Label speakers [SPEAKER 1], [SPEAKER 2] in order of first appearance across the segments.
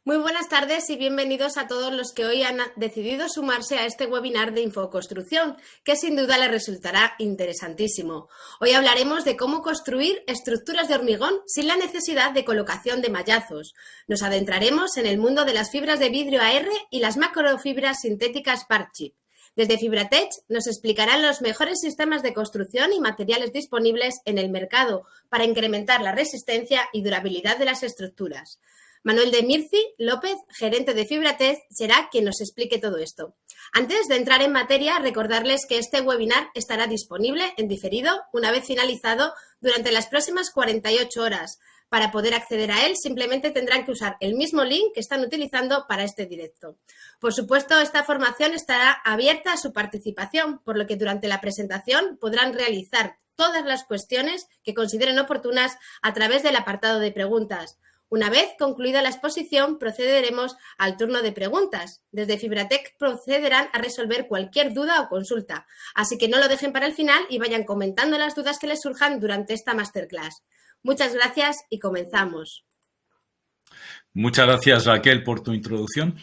[SPEAKER 1] Muy buenas tardes y bienvenidos a todos los que hoy han decidido sumarse a este webinar de Infoconstrucción, que sin duda les resultará interesantísimo. Hoy hablaremos de cómo construir estructuras de hormigón sin la necesidad de colocación de mallazos. Nos adentraremos en el mundo de las fibras de vidrio AR y las macrofibras sintéticas Parchip. Desde Fibratech nos explicarán los mejores sistemas de construcción y materiales disponibles en el mercado para incrementar la resistencia y durabilidad de las estructuras. Manuel de Mirci López, gerente de Fibratech, será quien nos explique todo esto. Antes de entrar en materia, recordarles que este webinar estará disponible en diferido una vez finalizado durante las próximas 48 horas. Para poder acceder a él, simplemente tendrán que usar el mismo link que están utilizando para este directo. Por supuesto, esta formación estará abierta a su participación, por lo que durante la presentación podrán realizar todas las cuestiones que consideren oportunas a través del apartado de preguntas. Una vez concluida la exposición, procederemos al turno de preguntas. Desde Fibratech procederán a resolver cualquier duda o consulta, así que no lo dejen para el final y vayan comentando las dudas que les surjan durante esta masterclass. Muchas gracias y comenzamos.
[SPEAKER 2] Muchas gracias, Raquel, por tu introducción.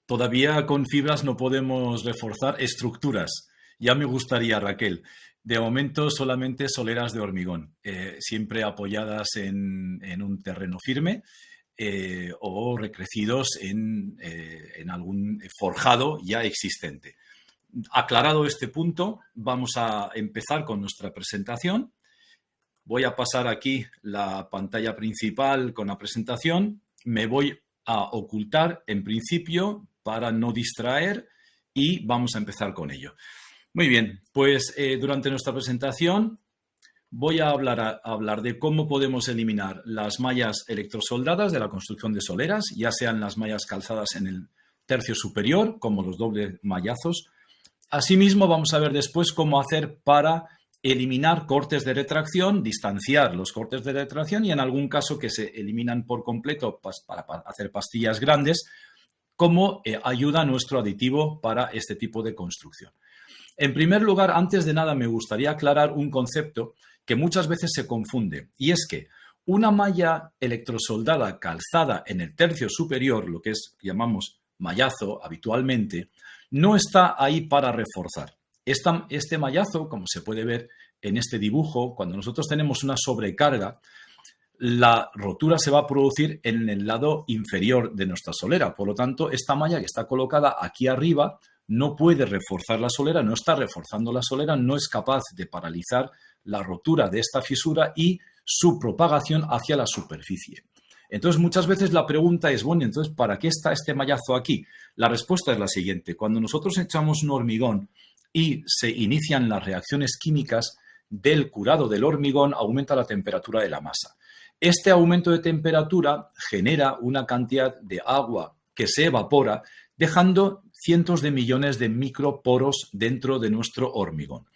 [SPEAKER 2] Todavía con fibras no podemos reforzar estructuras. Ya me gustaría, Raquel. De momento solamente soleras de hormigón, siempre apoyadas en un terreno firme o recrecidos en algún forjado ya existente. Aclarado este punto, vamos a empezar con nuestra presentación. Voy a pasar aquí la pantalla principal con la presentación. Me voy a ocultar en principio para no distraer y vamos a empezar con ello. Muy bien, pues durante nuestra presentación voy a hablar de cómo podemos eliminar las mallas electrosoldadas de la construcción de soleras, ya sean las mallas calzadas en el tercio superior, como los dobles mallazos. Asimismo, vamos a ver después cómo hacer para eliminar cortes de retracción, distanciar los cortes de retracción y en algún caso que se eliminan por completo para hacer pastillas grandes, como ayuda nuestro aditivo para este tipo de construcción. En primer lugar, antes de nada, me gustaría aclarar un concepto que muchas veces se confunde, y es que una malla electrosoldada calzada en el tercio superior, lo que llamamos mallazo habitualmente, no está ahí para reforzar. Este mallazo, como se puede ver en este dibujo, cuando nosotros tenemos una sobrecarga, la rotura se va a producir en el lado inferior de nuestra solera. Por lo tanto, esta malla que está colocada aquí arriba no puede reforzar la solera, no está reforzando la solera, no es capaz de paralizar la rotura de esta fisura y su propagación hacia la superficie. Entonces, muchas veces la pregunta es, bueno, entonces, ¿para qué está este mallazo aquí? La respuesta es la siguiente. Cuando nosotros echamos un hormigón y se inician las reacciones químicas del curado del hormigón, aumenta la temperatura de la masa. Este aumento de temperatura genera una cantidad de agua que se evapora, dejando cientos de millones de microporos dentro de nuestro hormigón.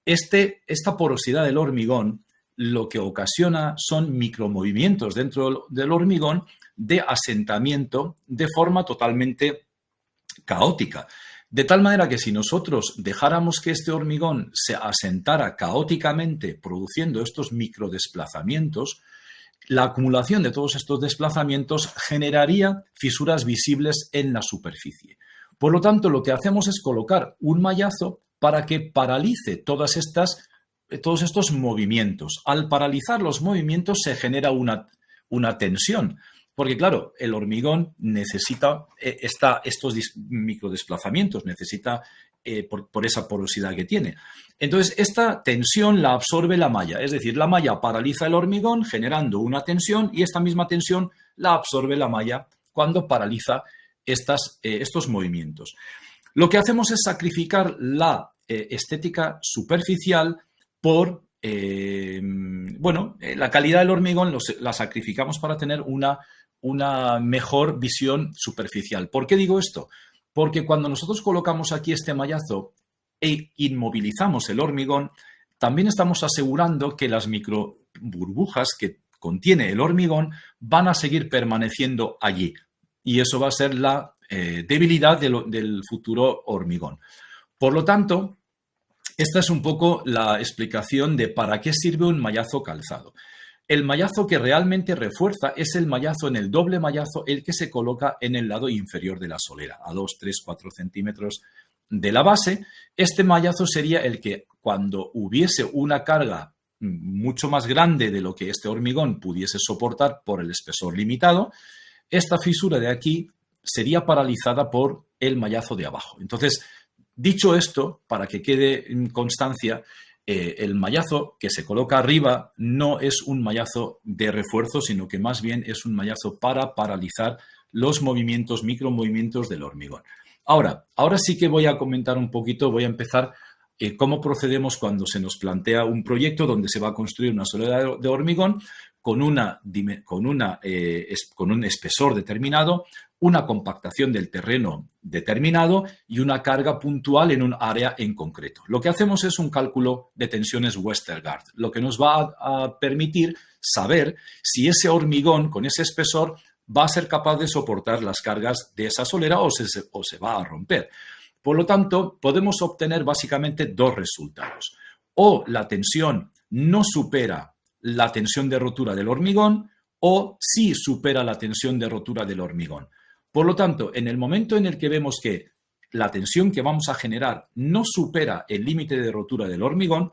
[SPEAKER 2] Esta porosidad del hormigón lo que ocasiona son micromovimientos dentro del hormigón de asentamiento de forma totalmente caótica. De tal manera que si nosotros dejáramos que este hormigón se asentara caóticamente produciendo estos microdesplazamientos, la acumulación de todos estos desplazamientos generaría fisuras visibles en la superficie. Por lo tanto, lo que hacemos es colocar un mallazo para que paralice todos estos movimientos. Al paralizar los movimientos se genera una tensión, porque claro, el hormigón necesita estos microdesplazamientos, necesita por esa porosidad que tiene. Entonces, esta tensión la absorbe la malla, es decir, la malla paraliza el hormigón generando una tensión y esta misma tensión la absorbe la malla cuando paraliza estos movimientos. Lo que hacemos es sacrificar la estética superficial por, la calidad del hormigón la sacrificamos para tener una mejor visión superficial. ¿Por qué digo esto? Porque cuando nosotros colocamos aquí este mallazo e inmovilizamos el hormigón, también estamos asegurando que las microburbujas que contiene el hormigón van a seguir permaneciendo allí. Y eso va a ser la debilidad del futuro hormigón. Por lo tanto, esta es un poco la explicación de para qué sirve un mallazo calzado. El mallazo que realmente refuerza es el mallazo en el doble mallazo, el que se coloca en el lado inferior de la solera, a 2, 3, 4 centímetros de la base. Este mallazo sería el que, cuando hubiese una carga mucho más grande de lo que este hormigón pudiese soportar por el espesor limitado, esta fisura de aquí sería paralizada por el mallazo de abajo. Entonces, dicho esto, para que quede en constancia, el mallazo que se coloca arriba no es un mallazo de refuerzo, sino que más bien es un mallazo para paralizar los movimientos, micromovimientos del hormigón. Ahora sí que voy a comentar un poquito, voy a empezar cómo procedemos cuando se nos plantea un proyecto donde se va a construir una solera de hormigón con un espesor determinado, una compactación del terreno determinado y una carga puntual en un área en concreto. Lo que hacemos es un cálculo de tensiones Westergaard, lo que nos va a permitir saber si ese hormigón con ese espesor va a ser capaz de soportar las cargas de esa solera o se va a romper. Por lo tanto, podemos obtener básicamente dos resultados. O la tensión no supera la tensión de rotura del hormigón o sí supera la tensión de rotura del hormigón. Por lo tanto, en el momento en el que vemos que la tensión que vamos a generar no supera el límite de rotura del hormigón,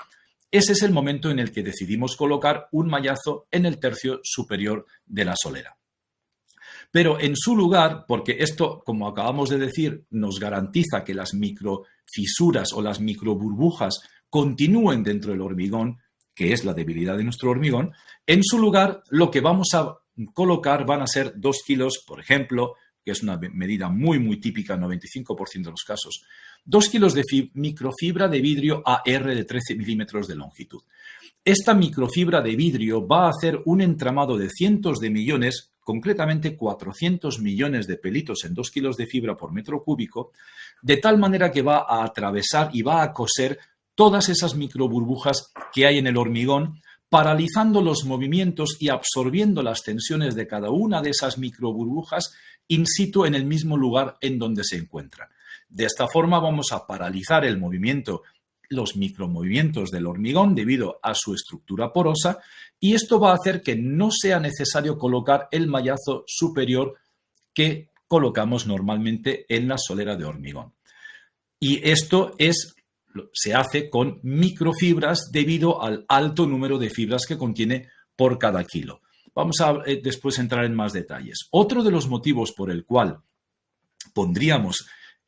[SPEAKER 2] ese es el momento en el que decidimos colocar un mallazo en el tercio superior de la solera. Pero en su lugar, porque esto, como acabamos de decir, nos garantiza que las microfisuras o las microburbujas continúen dentro del hormigón, que es la debilidad de nuestro hormigón, en su lugar lo que vamos a colocar van a ser 2 kilos, por ejemplo, que es una medida muy típica en 95% de los casos, 2 kilos de microfibra de vidrio AR de 13 milímetros de longitud. Esta microfibra de vidrio va a hacer un entramado de cientos de millones, concretamente 400 millones de pelitos en 2 kilos de fibra por metro cúbico, de tal manera que va a atravesar y va a coser todas esas microburbujas que hay en el hormigón, paralizando los movimientos y absorbiendo las tensiones de cada una de esas microburbujas in situ en el mismo lugar en donde se encuentran. De esta forma vamos a paralizar el movimiento, los micromovimientos del hormigón debido a su estructura porosa, y esto va a hacer que no sea necesario colocar el mallazo superior que colocamos normalmente en la solera de hormigón. Y esto se hace con microfibras debido al alto número de fibras que contiene por cada kilo. Vamos a después entrar en más detalles. Otro de los motivos por el cual pondríamos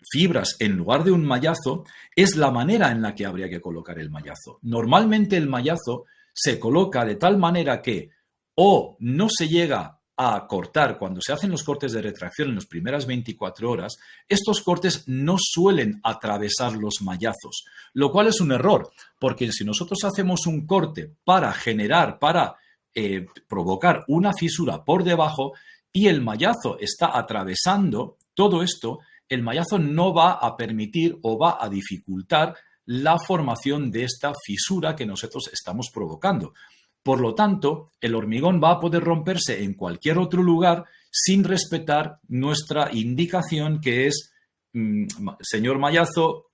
[SPEAKER 2] fibras en lugar de un mallazo es la manera en la que habría que colocar el mallazo. Normalmente el mallazo se coloca de tal manera que o no se llega a cortar cuando se hacen los cortes de retracción en las primeras 24 horas, estos cortes no suelen atravesar los mallazos, lo cual es un error, porque si nosotros hacemos un corte para provocar una fisura por debajo y el mallazo está atravesando todo esto, el mallazo no va a permitir o va a dificultar la formación de esta fisura que nosotros estamos provocando. Por lo tanto, el hormigón va a poder romperse en cualquier otro lugar sin respetar nuestra indicación, que es, señor mallazo,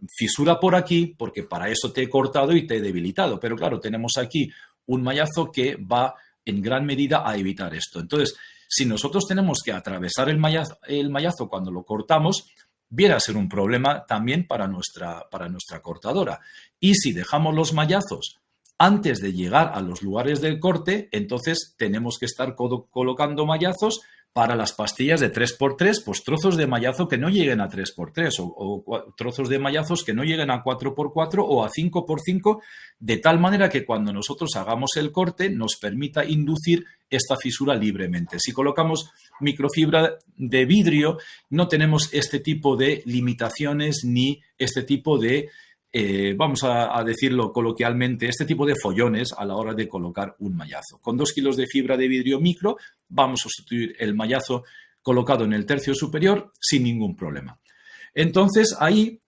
[SPEAKER 2] fisura por aquí, porque para eso te he cortado y te he debilitado. Pero claro, tenemos aquí un mallazo que va en gran medida a evitar esto. Entonces, si nosotros tenemos que atravesar el mallazo cuando lo cortamos, viene a ser un problema también para nuestra cortadora. Y si dejamos los mallazos antes de llegar a los lugares del corte, entonces tenemos que estar colocando mallazos para las pastillas de 3x3, pues trozos de mallazo que no lleguen a 3x3 o trozos de mallazos que no lleguen a 4x4 o a 5x5, de tal manera que cuando nosotros hagamos el corte nos permita inducir esta fisura libremente. Si colocamos microfibra de vidrio, no tenemos este tipo de limitaciones ni este tipo de vamos a decirlo coloquialmente, este tipo de follones a la hora de colocar un mallazo. Con 2 kilos de fibra de vidrio micro vamos a sustituir el mallazo colocado en el tercio superior sin ningún problema. Entonces ahí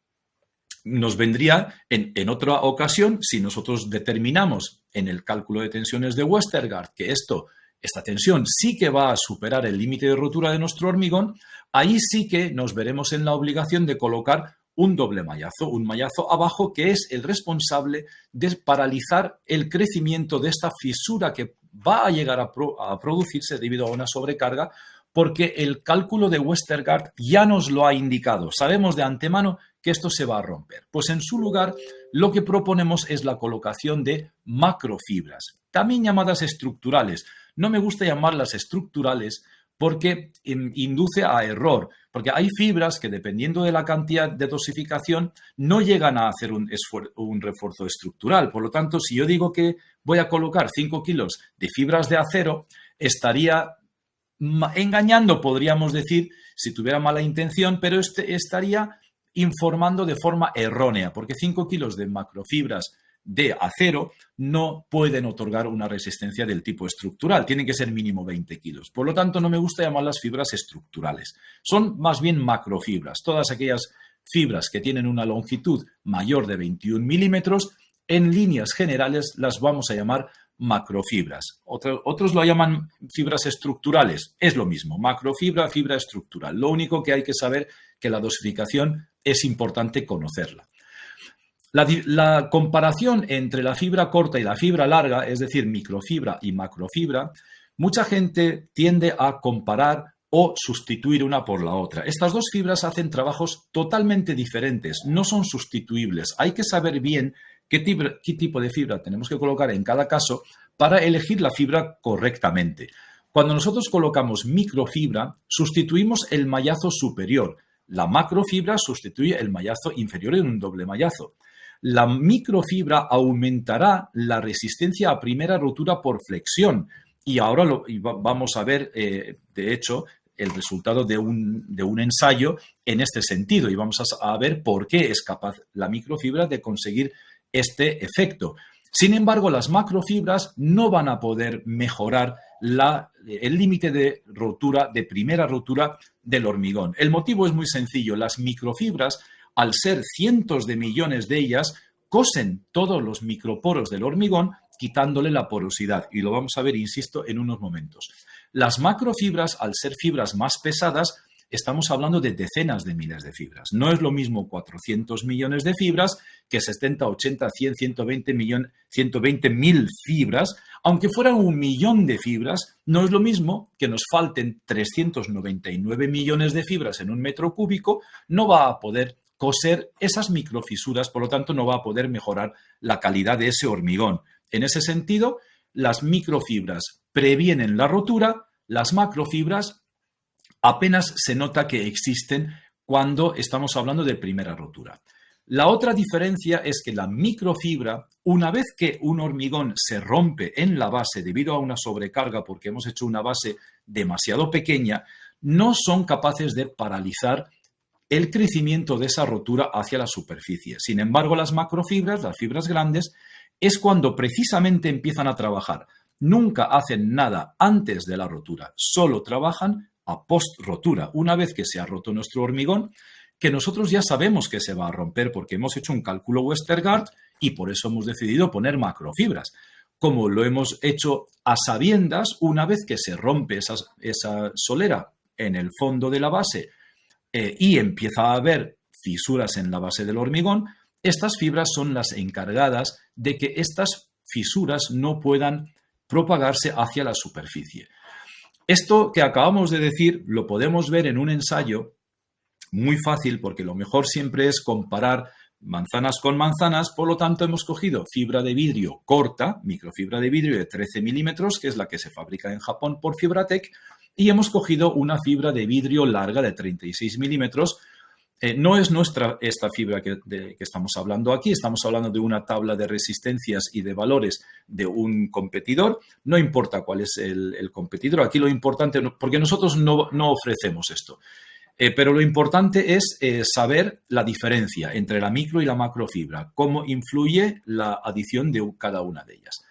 [SPEAKER 2] nos vendría en otra ocasión, si nosotros determinamos en el cálculo de tensiones de Westergaard que esta tensión sí que va a superar el límite de rotura de nuestro hormigón, ahí sí que nos veremos en la obligación de colocar un doble mallazo, un mallazo abajo que es el responsable de paralizar el crecimiento de esta fisura que va a llegar a producirse debido a una sobrecarga, porque el cálculo de Westergaard ya nos lo ha indicado. Sabemos de antemano que esto se va a romper. Pues en su lugar, lo que proponemos es la colocación de macrofibras, también llamadas estructurales. No me gusta llamarlas estructurales porque induce a error, porque hay fibras que dependiendo de la cantidad de dosificación no llegan a hacer un refuerzo estructural. Por lo tanto, si yo digo que voy a colocar 5 kilos de fibras de acero, estaría engañando, podríamos decir, si tuviera mala intención, pero estaría informando de forma errónea, porque 5 kilos de macrofibras de acero no pueden otorgar una resistencia del tipo estructural, tienen que ser mínimo 20 kilos. Por lo tanto, no me gusta llamarlas fibras estructurales. Son más bien macrofibras. Todas aquellas fibras que tienen una longitud mayor de 21 milímetros, en líneas generales las vamos a llamar macrofibras. Otros lo llaman fibras estructurales. Es lo mismo, macrofibra, fibra estructural. Lo único que hay que saber que la dosificación es importante conocerla. La comparación entre la fibra corta y la fibra larga, es decir, microfibra y macrofibra, mucha gente tiende a comparar o sustituir una por la otra. Estas dos fibras hacen trabajos totalmente diferentes, no son sustituibles. Hay que saber bien qué tipo de fibra tenemos que colocar en cada caso para elegir la fibra correctamente. Cuando nosotros colocamos microfibra, sustituimos el mallazo superior. La macrofibra sustituye el mallazo inferior en un doble mallazo. La microfibra aumentará la resistencia a primera rotura por flexión y ahora vamos a ver, de hecho, el resultado de un ensayo en este sentido y vamos a ver por qué es capaz la microfibra de conseguir este efecto. Sin embargo, las macrofibras no van a poder mejorar el límite de rotura, de primera rotura del hormigón. El motivo es muy sencillo. Las microfibras, al ser cientos de millones de ellas, cosen todos los microporos del hormigón, quitándole la porosidad. Y lo vamos a ver, insisto, en unos momentos. Las macrofibras, al ser fibras más pesadas, estamos hablando de decenas de miles de fibras. No es lo mismo 400 millones de fibras que 70, 80, 100, 120 mil fibras. Aunque fueran 1 millón de fibras, no es lo mismo que nos falten 399 millones de fibras en un metro cúbico. No va a poder coser esas microfisuras, por lo tanto no va a poder mejorar la calidad de ese hormigón. En ese sentido, las microfibras previenen la rotura, las macrofibras apenas se nota que existen cuando estamos hablando de primera rotura. La otra diferencia es que la microfibra, una vez que un hormigón se rompe en la base debido a una sobrecarga porque hemos hecho una base demasiado pequeña, no son capaces de paralizar el crecimiento de esa rotura hacia la superficie. Sin embargo, las macrofibras, las fibras grandes, es cuando precisamente empiezan a trabajar. Nunca hacen nada antes de la rotura, solo trabajan a post-rotura. Una vez que se ha roto nuestro hormigón, que nosotros ya sabemos que se va a romper porque hemos hecho un cálculo Westergaard y por eso hemos decidido poner macrofibras. Como lo hemos hecho a sabiendas, una vez que se rompe esa solera en el fondo de la base y empieza a haber fisuras en la base del hormigón, estas fibras son las encargadas de que estas fisuras no puedan propagarse hacia la superficie. Esto que acabamos de decir lo podemos ver en un ensayo muy fácil porque lo mejor siempre es comparar manzanas con manzanas, por lo tanto hemos cogido fibra de vidrio corta, microfibra de vidrio de 13 milímetros, que es la que se fabrica en Japón por Fibratec, y hemos cogido una fibra de vidrio larga de 36 milímetros. No es nuestra esta fibra que estamos hablando aquí, estamos hablando de una tabla de resistencias y de valores de un competidor. No importa cuál es el competidor, aquí lo importante, porque nosotros no ofrecemos esto, pero lo importante es saber la diferencia entre la micro y la macrofibra, cómo influye la adición de cada una de ellas.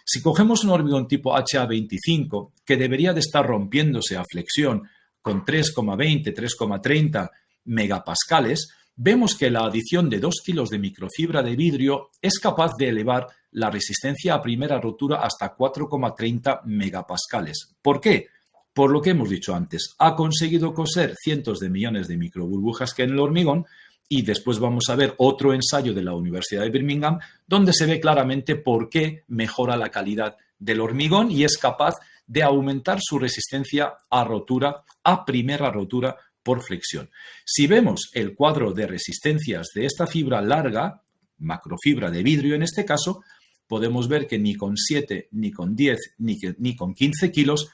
[SPEAKER 2] Si cogemos un hormigón tipo HA25, que debería de estar rompiéndose a flexión con 3,20, 3,30 megapascales, vemos que la adición de 2 kilos de microfibra de vidrio es capaz de elevar la resistencia a primera rotura hasta 4,30 megapascales. ¿Por qué? Por lo que hemos dicho antes, ha conseguido coser cientos de millones de microburbujas que en el hormigón y después vamos a ver otro ensayo de la Universidad de Birmingham donde se ve claramente por qué mejora la calidad del hormigón y es capaz de aumentar su resistencia a rotura, a primera rotura por flexión. Si vemos el cuadro de resistencias de esta fibra larga, macrofibra de vidrio en este caso, podemos ver que ni con 7, ni con 10, ni con 15 kilos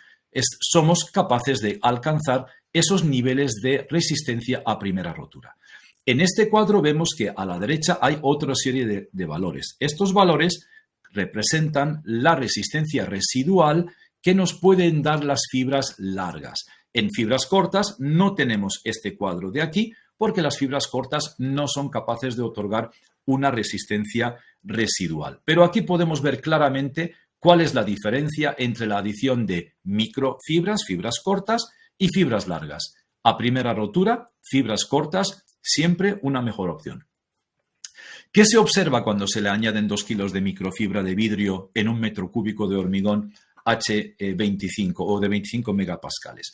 [SPEAKER 2] somos capaces de alcanzar esos niveles de resistencia a primera rotura. En este cuadro vemos que a la derecha hay otra serie de valores. Estos valores representan la resistencia residual que nos pueden dar las fibras largas. En fibras cortas no tenemos este cuadro de aquí porque las fibras cortas no son capaces de otorgar una resistencia residual. Pero aquí podemos ver claramente cuál es la diferencia entre la adición de microfibras, fibras cortas y fibras largas. A primera rotura, fibras cortas, siempre una mejor opción. ¿Qué se observa cuando se le añaden 2 kilos de microfibra de vidrio en un metro cúbico de hormigón H25 o de 25 megapascales?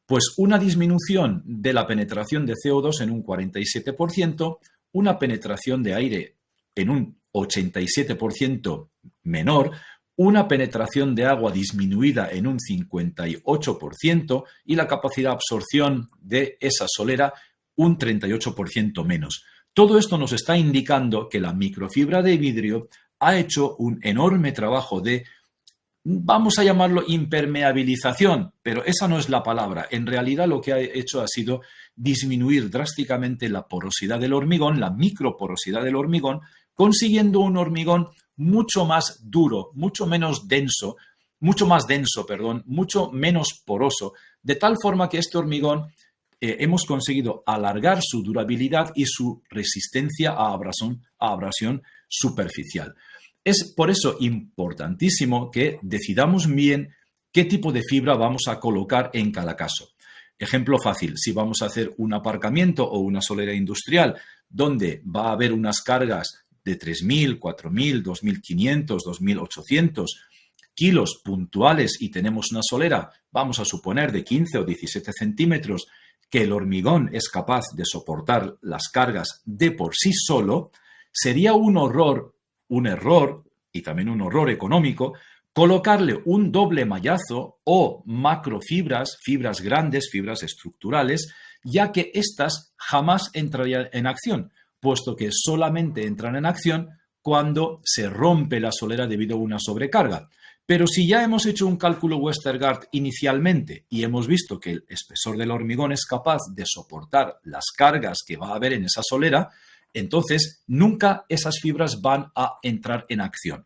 [SPEAKER 2] Pues una disminución de la penetración de CO2 en un 47%, una penetración de aire en un 87% menor, una penetración de agua disminuida en un 58% y la capacidad de absorción de esa solera un 38% menos. Todo esto nos está indicando que la microfibra de vidrio ha hecho un enorme trabajo de, vamos a llamarlo impermeabilización, pero esa no es la palabra. En realidad lo que ha hecho ha sido disminuir drásticamente la porosidad del hormigón, la microporosidad del hormigón, consiguiendo un hormigón mucho más duro, mucho más denso, mucho menos poroso, de tal forma que este hormigón hemos conseguido alargar su durabilidad y su resistencia a abrasión superficial. Es por eso importantísimo que decidamos bien qué tipo de fibra vamos a colocar en cada caso. Ejemplo fácil, si vamos a hacer un aparcamiento o una solera industrial donde va a haber unas cargas de 3.000, 4.000, 2.500, 2.800 kilos puntuales y tenemos una solera, vamos a suponer, de 15 o 17 centímetros, que el hormigón es capaz de soportar las cargas de por sí solo, sería un error y también un horror económico colocarle un doble mallazo o macrofibras, fibras grandes, fibras estructurales, ya que éstas jamás entrarían en acción, puesto que solamente entran en acción cuando se rompe la solera debido a una sobrecarga. Pero si ya hemos hecho un cálculo Westergaard inicialmente y hemos visto que el espesor del hormigón es capaz de soportar las cargas que va a haber en esa solera, entonces nunca esas fibras van a entrar en acción.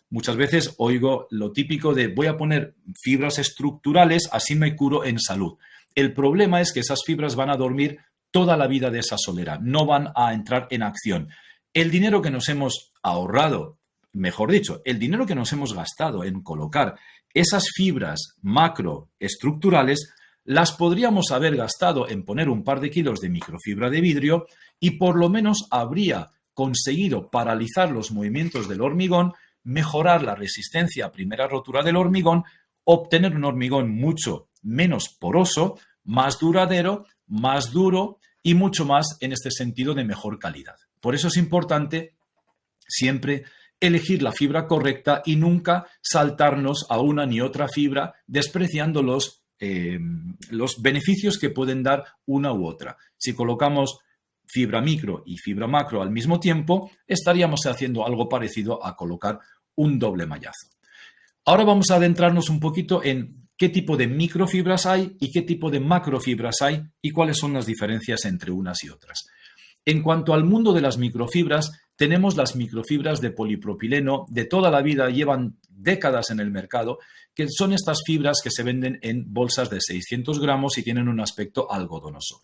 [SPEAKER 2] Muchas veces oigo lo típico de voy a poner fibras estructurales, así me curo en salud. El problema es que esas fibras van a dormir toda la vida de esa solera, no van a entrar en acción. El dinero que nos hemos ahorrado, mejor dicho, el dinero que nos hemos gastado en colocar esas fibras macroestructurales, las podríamos haber gastado en poner un par de kilos de microfibra de vidrio y por lo menos habría conseguido paralizar los movimientos del hormigón, mejorar la resistencia a primera rotura del hormigón, obtener un hormigón mucho menos poroso, más duradero, más duro y mucho más en este sentido de mejor calidad. Por eso es importante siempre elegir la fibra correcta y nunca saltarnos a una ni otra fibra despreciando los beneficios que pueden dar una u otra. Si colocamos fibra micro y fibra macro al mismo tiempo, estaríamos haciendo algo parecido a colocar un doble mallazo. Ahora vamos a adentrarnos un poquito en qué tipo de microfibras hay y qué tipo de macrofibras hay y cuáles son las diferencias entre unas y otras. En cuanto al mundo de las microfibras, tenemos las microfibras de polipropileno, de toda la vida, llevan décadas en el mercado, que son estas fibras que se venden en bolsas de 600 gramos y tienen un aspecto algodonoso.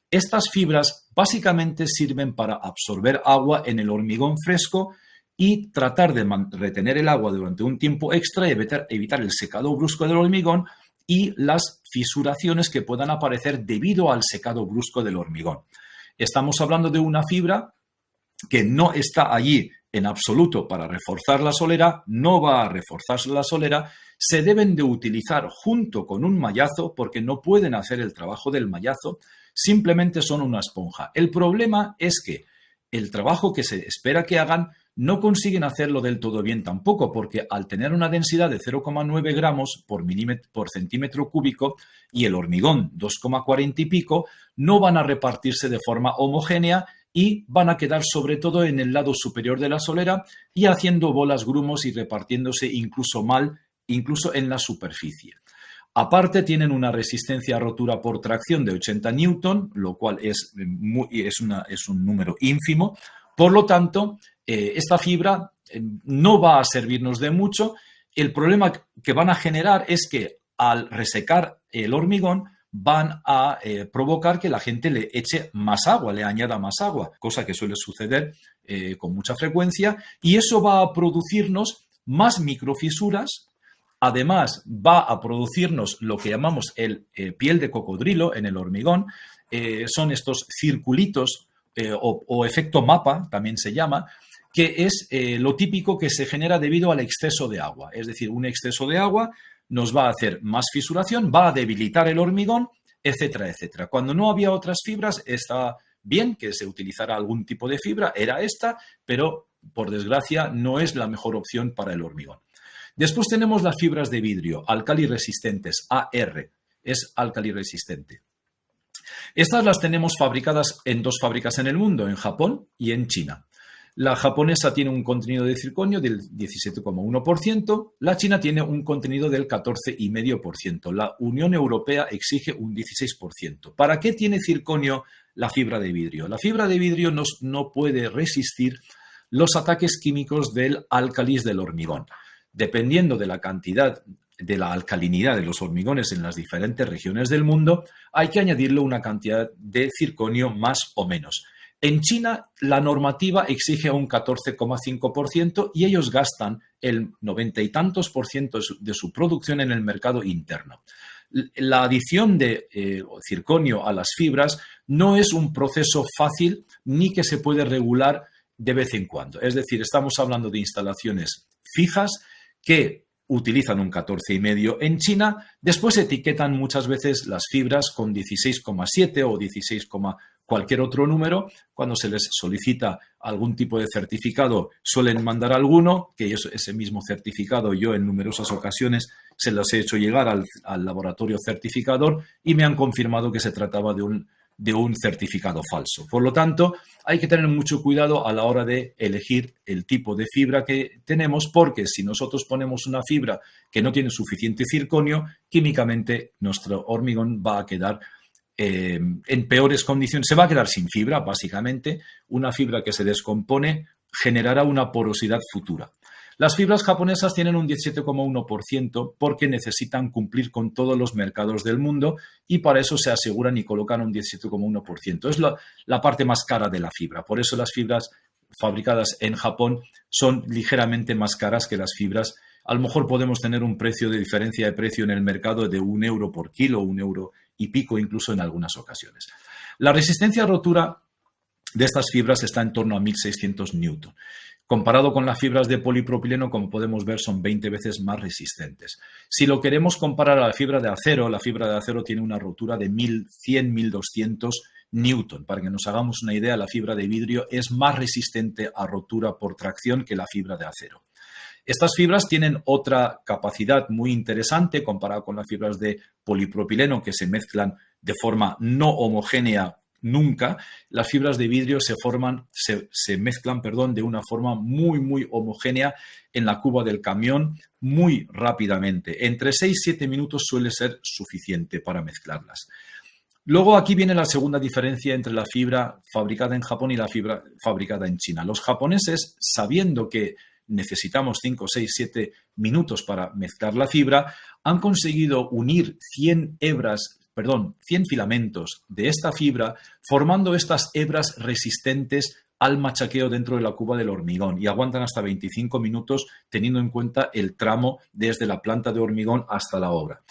[SPEAKER 2] Estas fibras básicamente sirven para absorber agua en el hormigón fresco y tratar de retener el agua durante un tiempo extra y evitar el secado brusco del hormigón y las fisuraciones que puedan aparecer debido al secado brusco del hormigón. Estamos hablando de una fibra que no está allí en absoluto para reforzar la solera, no va a reforzar la solera, se deben de utilizar junto con un mallazo porque no pueden hacer el trabajo del mallazo, simplemente son una esponja. El problema es que el trabajo que se espera que hagan no consiguen hacerlo del todo bien tampoco, porque al tener una densidad de 0,9 gramos por centímetro cúbico y el hormigón 2,40 y pico, no van a repartirse de forma homogénea y van a quedar sobre todo en el lado superior de la solera y haciendo bolas, grumos y repartiéndose incluso mal, incluso en la superficie. Aparte, tienen una resistencia a rotura por tracción de 80 newton, lo cual es un número ínfimo. Por lo tanto, esta fibra no va a servirnos de mucho. El problema que van a generar es que al resecar el hormigón van a provocar que la gente le eche más agua, le añada más agua, cosa que suele suceder con mucha frecuencia, y eso va a producirnos más microfisuras. Además, va a producirnos lo que llamamos el piel de cocodrilo en el hormigón. Son estos circulitos o efecto mapa, también se llama, que es lo típico que se genera debido al exceso de agua. Es decir, un exceso de agua nos va a hacer más fisuración, va a debilitar el hormigón, etcétera, etcétera. Cuando no había otras fibras, está bien que se utilizara algún tipo de fibra, era esta, pero por desgracia no es la mejor opción para el hormigón. Después tenemos las fibras de vidrio, álcali resistentes, AR, es álcali resistente. Estas las tenemos fabricadas en 2 fábricas en el mundo, en Japón y en China. La japonesa tiene un contenido de circonio del 17,1%, la china tiene un contenido del 14,5%, la Unión Europea exige un 16%. ¿Para qué tiene circonio la fibra de vidrio? La fibra de vidrio no puede resistir los ataques químicos del álcalis del hormigón. Dependiendo de la cantidad, de la alcalinidad de los hormigones en las diferentes regiones del mundo, hay que añadirle una cantidad de circonio más o menos. En China, la normativa exige un 14,5% y ellos gastan el 90 y tantos % de su producción en el mercado interno. La adición de circonio a las fibras no es un proceso fácil ni que se puede regular de vez en cuando. Es decir, estamos hablando de instalaciones fijas que utilizan un 14,5% en China, después etiquetan muchas veces las fibras con 16,7 o 16, cualquier otro número. Cuando se les solicita algún tipo de certificado, suelen mandar alguno, que ese mismo certificado yo en numerosas ocasiones se los he hecho llegar al laboratorio certificador y me han confirmado que se trataba de un certificado falso. Por lo tanto, hay que tener mucho cuidado a la hora de elegir el tipo de fibra que tenemos, porque si nosotros ponemos una fibra que no tiene suficiente circonio, químicamente nuestro hormigón va a quedar en peores condiciones. Se va a quedar sin fibra, básicamente. Una fibra que se descompone generará una porosidad futura. Las fibras japonesas tienen un 17,1% porque necesitan cumplir con todos los mercados del mundo y para eso se aseguran y colocan un 17,1%. Es la parte más cara de la fibra. Por eso las fibras fabricadas en Japón son ligeramente más caras que las fibras. A lo mejor podemos tener un precio de diferencia de precio en el mercado de €1 por kilo, €1 y pico incluso en algunas ocasiones. La resistencia a rotura de estas fibras está en torno a 1.600 newton. Comparado con las fibras de polipropileno, como podemos ver, son 20 veces más resistentes. Si lo queremos comparar a la fibra de acero tiene una rotura de 1.100, 1.200 newton. Para que nos hagamos una idea, la fibra de vidrio es más resistente a rotura por tracción que la fibra de acero. Estas fibras tienen otra capacidad muy interesante comparado con las fibras de polipropileno que se mezclan de forma no homogénea nunca. Las fibras de vidrio se mezclan de una forma muy, muy homogénea en la cuba del camión muy rápidamente. Entre 6 y 7 minutos suele ser suficiente para mezclarlas. Luego aquí viene la segunda diferencia entre la fibra fabricada en Japón y la fibra fabricada en China. Los japoneses, sabiendo que necesitamos 5, 6, 7 minutos para mezclar la fibra, han conseguido unir 100 filamentos de esta fibra, formando estas hebras resistentes al machaqueo dentro de la cuba del hormigón y aguantan hasta 25 minutos teniendo en cuenta el tramo desde la planta de hormigón hasta la obra.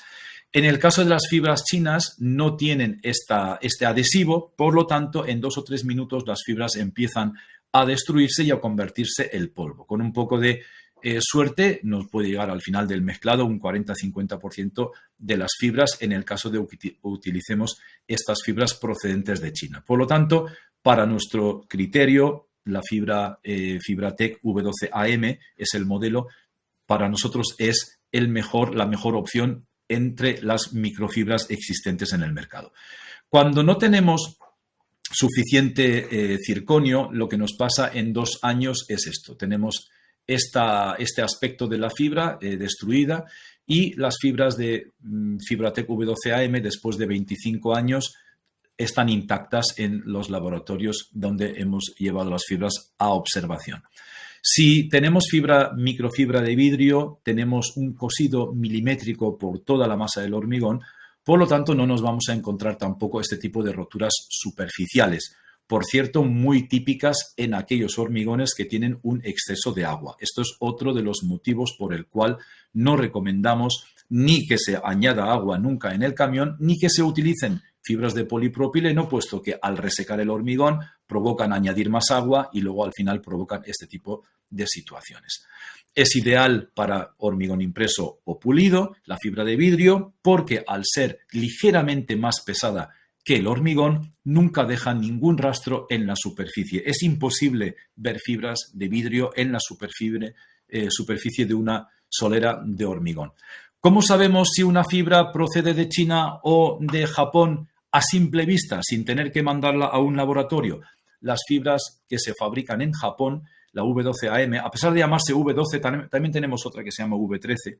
[SPEAKER 2] En el caso de las fibras chinas no tienen este adhesivo, por lo tanto, en 2 o 3 minutos las fibras empiezan a destruirse y a convertirse en polvo. Con un poco de suerte nos puede llegar al final del mezclado un 40-50% de las fibras en el caso de que utilicemos estas fibras procedentes de China. Por lo tanto, para nuestro criterio, la fibra Fibratec V12AM es el modelo, para nosotros es la mejor opción entre las microfibras existentes en el mercado. Cuando no tenemos suficiente circonio, lo que nos pasa en 2 años es esto. Tenemos este aspecto de la fibra destruida, y las fibras de Fibratec V12AM después de 25 años están intactas en los laboratorios donde hemos llevado las fibras a observación. Si tenemos microfibra de vidrio, tenemos un cosido milimétrico por toda la masa del hormigón, por lo tanto no nos vamos a encontrar tampoco este tipo de roturas superficiales. Por cierto, muy típicas en aquellos hormigones que tienen un exceso de agua. Esto es otro de los motivos por el cual no recomendamos ni que se añada agua nunca en el camión, ni que se utilicen fibras de polipropileno, puesto que al resecar el hormigón provocan añadir más agua y luego al final provocan este tipo de situaciones. Es ideal para hormigón impreso o pulido, la fibra de vidrio, porque al ser ligeramente más pesada que el hormigón, nunca deja ningún rastro en la superficie. Es imposible ver fibras de vidrio en la superficie de una solera de hormigón. ¿Cómo sabemos si una fibra procede de China o de Japón a simple vista, sin tener que mandarla a un laboratorio? Las fibras que se fabrican en Japón, la V12AM, a pesar de llamarse V12, también tenemos otra que se llama V13.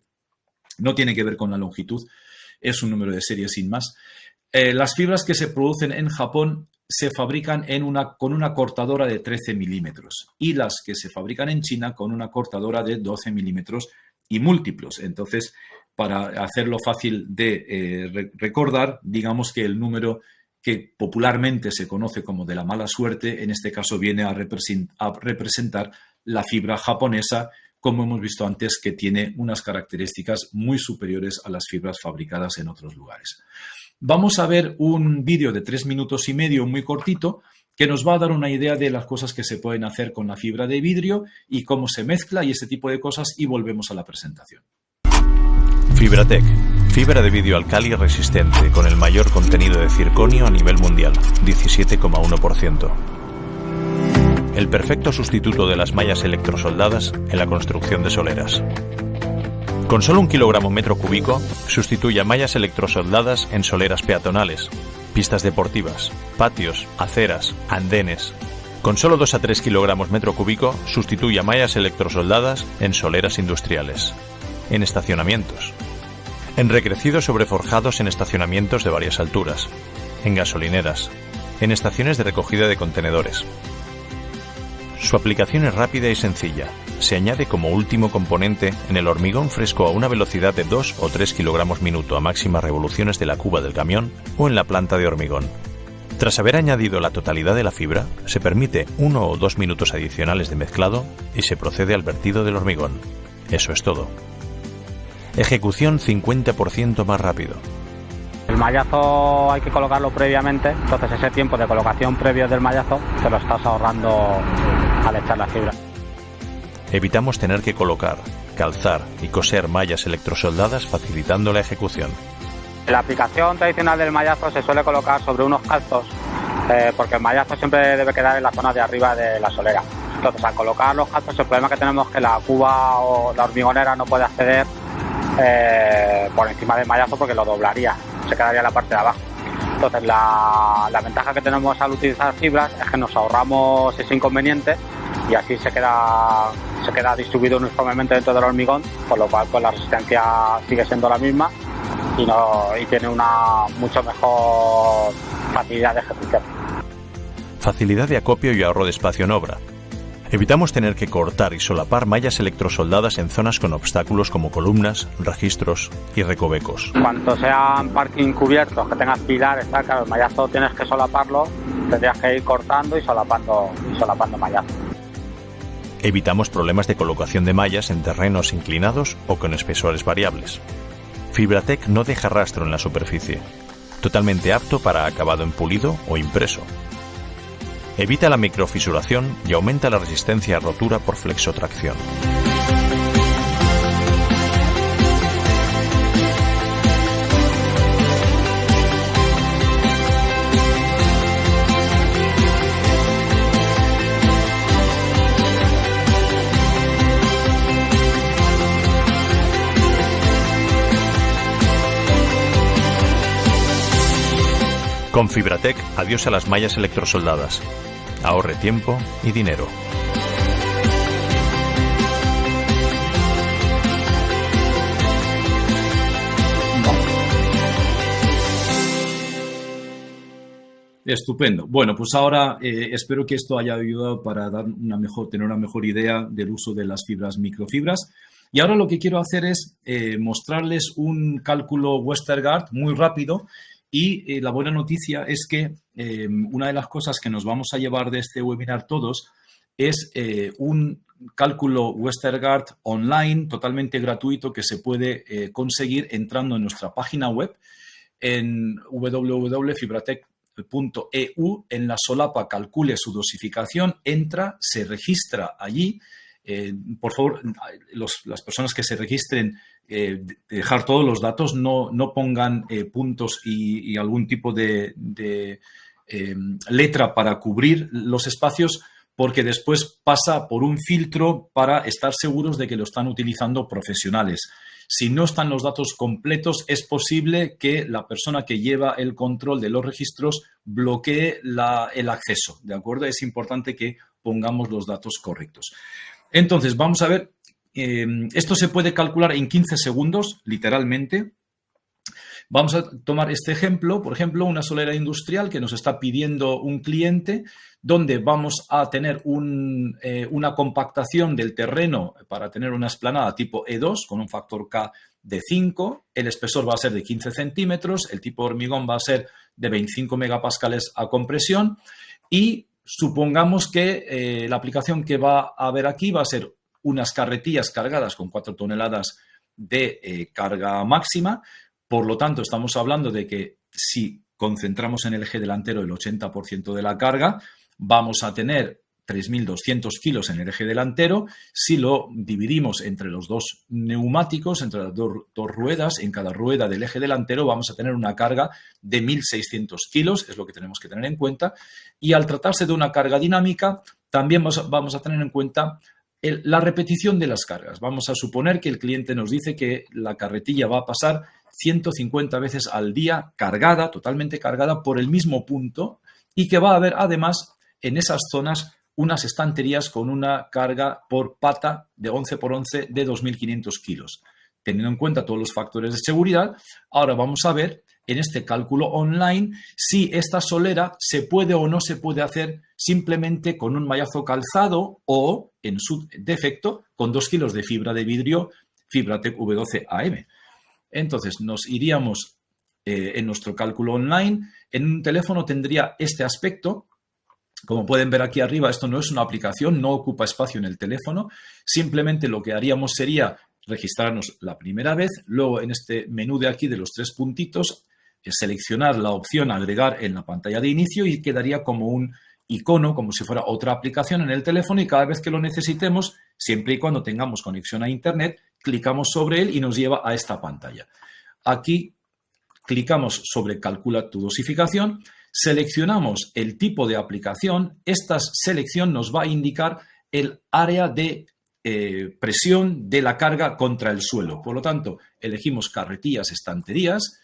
[SPEAKER 2] No tiene que ver con la longitud, es un número de serie sin más. Las fibras que se producen en Japón se fabrican con una cortadora de 13 milímetros y las que se fabrican en China con una cortadora de 12 milímetros y múltiplos. Entonces, para hacerlo fácil de recordar, digamos que el número que popularmente se conoce como de la mala suerte, en este caso viene a representar la fibra japonesa, como hemos visto antes, que tiene unas características muy superiores a las fibras fabricadas en otros lugares. Vamos a ver un vídeo de 3 minutos y medio muy cortito que nos va a dar una idea de las cosas que se pueden hacer con la fibra de vidrio y cómo se mezcla y ese tipo de cosas, y volvemos a la presentación.
[SPEAKER 3] Fibratec, fibra de vidrio alcali resistente con el mayor contenido de circonio a nivel mundial, 17,1%. El perfecto sustituto de las mallas electrosoldadas en la construcción de soleras. Con solo 1 kilogramo metro cúbico, sustituye a mallas electrosoldadas en soleras peatonales, pistas deportivas, patios, aceras, andenes. Con solo 2 a 3 kilogramos metro cúbico, sustituye a mallas electrosoldadas en soleras industriales, en estacionamientos, en recrecidos sobreforjados en estacionamientos de varias alturas, en gasolineras, en estaciones de recogida de contenedores. Su aplicación es rápida y sencilla. Se añade como último componente en el hormigón fresco a una velocidad de 2 o 3 kilogramos minuto a máximas revoluciones de la cuba del camión o en la planta de hormigón. Tras haber añadido la totalidad de la fibra, se permite 1 o 2 minutos adicionales de mezclado y se procede al vertido del hormigón. Eso es todo. Ejecución 50% más rápido.
[SPEAKER 4] El mallazo hay que colocarlo previamente, entonces ese tiempo de colocación previo del mallazo te lo estás ahorrando al echar la fibra.
[SPEAKER 3] Evitamos tener que colocar, calzar y coser mallas electrosoldadas, facilitando la ejecución.
[SPEAKER 4] La aplicación tradicional del mallazo se suele colocar sobre unos calzos, porque el mallazo siempre debe quedar en la zona de arriba de la solera. Entonces, al colocar los calzos, el problema que tenemos es que la cuba o la hormigonera no puede acceder por encima del mallazo porque lo doblaría, se quedaría en la parte de abajo. Entonces, la ventaja que tenemos al utilizar fibras es que nos ahorramos ese inconveniente y así se queda distribuido uniformemente dentro del hormigón, con lo cual pues la resistencia sigue siendo la misma y tiene una mucho mejor facilidad de ejecución.
[SPEAKER 3] Facilidad de acopio y ahorro de espacio en obra. Evitamos tener que cortar y solapar mallas electrosoldadas en zonas con obstáculos como columnas, registros y recovecos.
[SPEAKER 4] Cuanto sean parking cubiertos, que tengas pilares, claro, el mallazo tienes que solaparlo, tendrías que ir cortando y solapando mallazo.
[SPEAKER 3] Evitamos problemas de colocación de mallas en terrenos inclinados o con espesores variables. Fibratec no deja rastro en la superficie. Totalmente apto para acabado en pulido o impreso. Evita la microfisuración y aumenta la resistencia a rotura por flexotracción. Con Fibratec, adiós a las mallas electrosoldadas. Ahorre tiempo y dinero.
[SPEAKER 2] Estupendo. Bueno, pues ahora espero que esto haya ayudado para dar tener una mejor idea del uso de las fibras microfibras. Y ahora lo que quiero hacer es mostrarles un cálculo Westergaard muy rápido. Y la buena noticia es que una de las cosas que nos vamos a llevar de este webinar todos es un cálculo Westergaard online totalmente gratuito que se puede conseguir entrando en nuestra página web en www.fibratec.eu. En la solapa calcule su dosificación, entra, se registra allí. Por favor, las personas que se registren, dejar todos los datos, no pongan puntos y algún tipo de letra para cubrir los espacios, porque después pasa por un filtro para estar seguros de que lo están utilizando profesionales. Si no están los datos completos, es posible que la persona que lleva el control de los registros bloquee el acceso, ¿de acuerdo? Es importante que pongamos los datos correctos. Entonces, vamos a ver, esto se puede calcular en 15 segundos, literalmente. Vamos a tomar este ejemplo, por ejemplo, una solera industrial que nos está pidiendo un cliente, donde vamos a tener una compactación del terreno para tener una explanada tipo E2 con un factor K de 5, el espesor va a ser de 15 centímetros, el tipo de hormigón va a ser de 25 megapascales a compresión y supongamos que la aplicación que va a haber aquí va a ser unas carretillas cargadas con 4 toneladas de carga máxima. Por lo tanto, estamos hablando de que si concentramos en el eje delantero el 80% de la carga, vamos a tener 3.200 kilos en el eje delantero. Si lo dividimos entre los dos neumáticos, entre las dos ruedas, en cada rueda del eje delantero vamos a tener una carga de 1.600 kilos, es lo que tenemos que tener en cuenta. Y al tratarse de una carga dinámica, también vamos a tener en cuenta la repetición de las cargas. Vamos a suponer que el cliente nos dice que la carretilla va a pasar 150 veces al día cargada, totalmente cargada por el mismo punto y que va a haber además en esas zonas unas estanterías con una carga por pata de 11x11 de 2.500 kilos. Teniendo en cuenta todos los factores de seguridad, ahora vamos a ver en este cálculo online si esta solera se puede o no se puede hacer simplemente con un mallazo calzado o, en su defecto, con 2 kilos de fibra de vidrio Fibratec V12 AM. Entonces, nos iríamos en nuestro cálculo online. En un teléfono tendría este aspecto. Como pueden ver aquí arriba, esto no es una aplicación, no ocupa espacio en el teléfono. Simplemente lo que haríamos sería registrarnos la primera vez, luego en este menú de aquí de los 3 puntitos, seleccionar la opción agregar en la pantalla de inicio y quedaría como un icono, como si fuera otra aplicación en el teléfono y cada vez que lo necesitemos, siempre y cuando tengamos conexión a Internet, clicamos sobre él y nos lleva a esta pantalla. Aquí clicamos sobre calcula tu dosificación, seleccionamos el tipo de aplicación, esta selección nos va a indicar el área de presión de la carga contra el suelo. Por lo tanto, elegimos carretillas, estanterías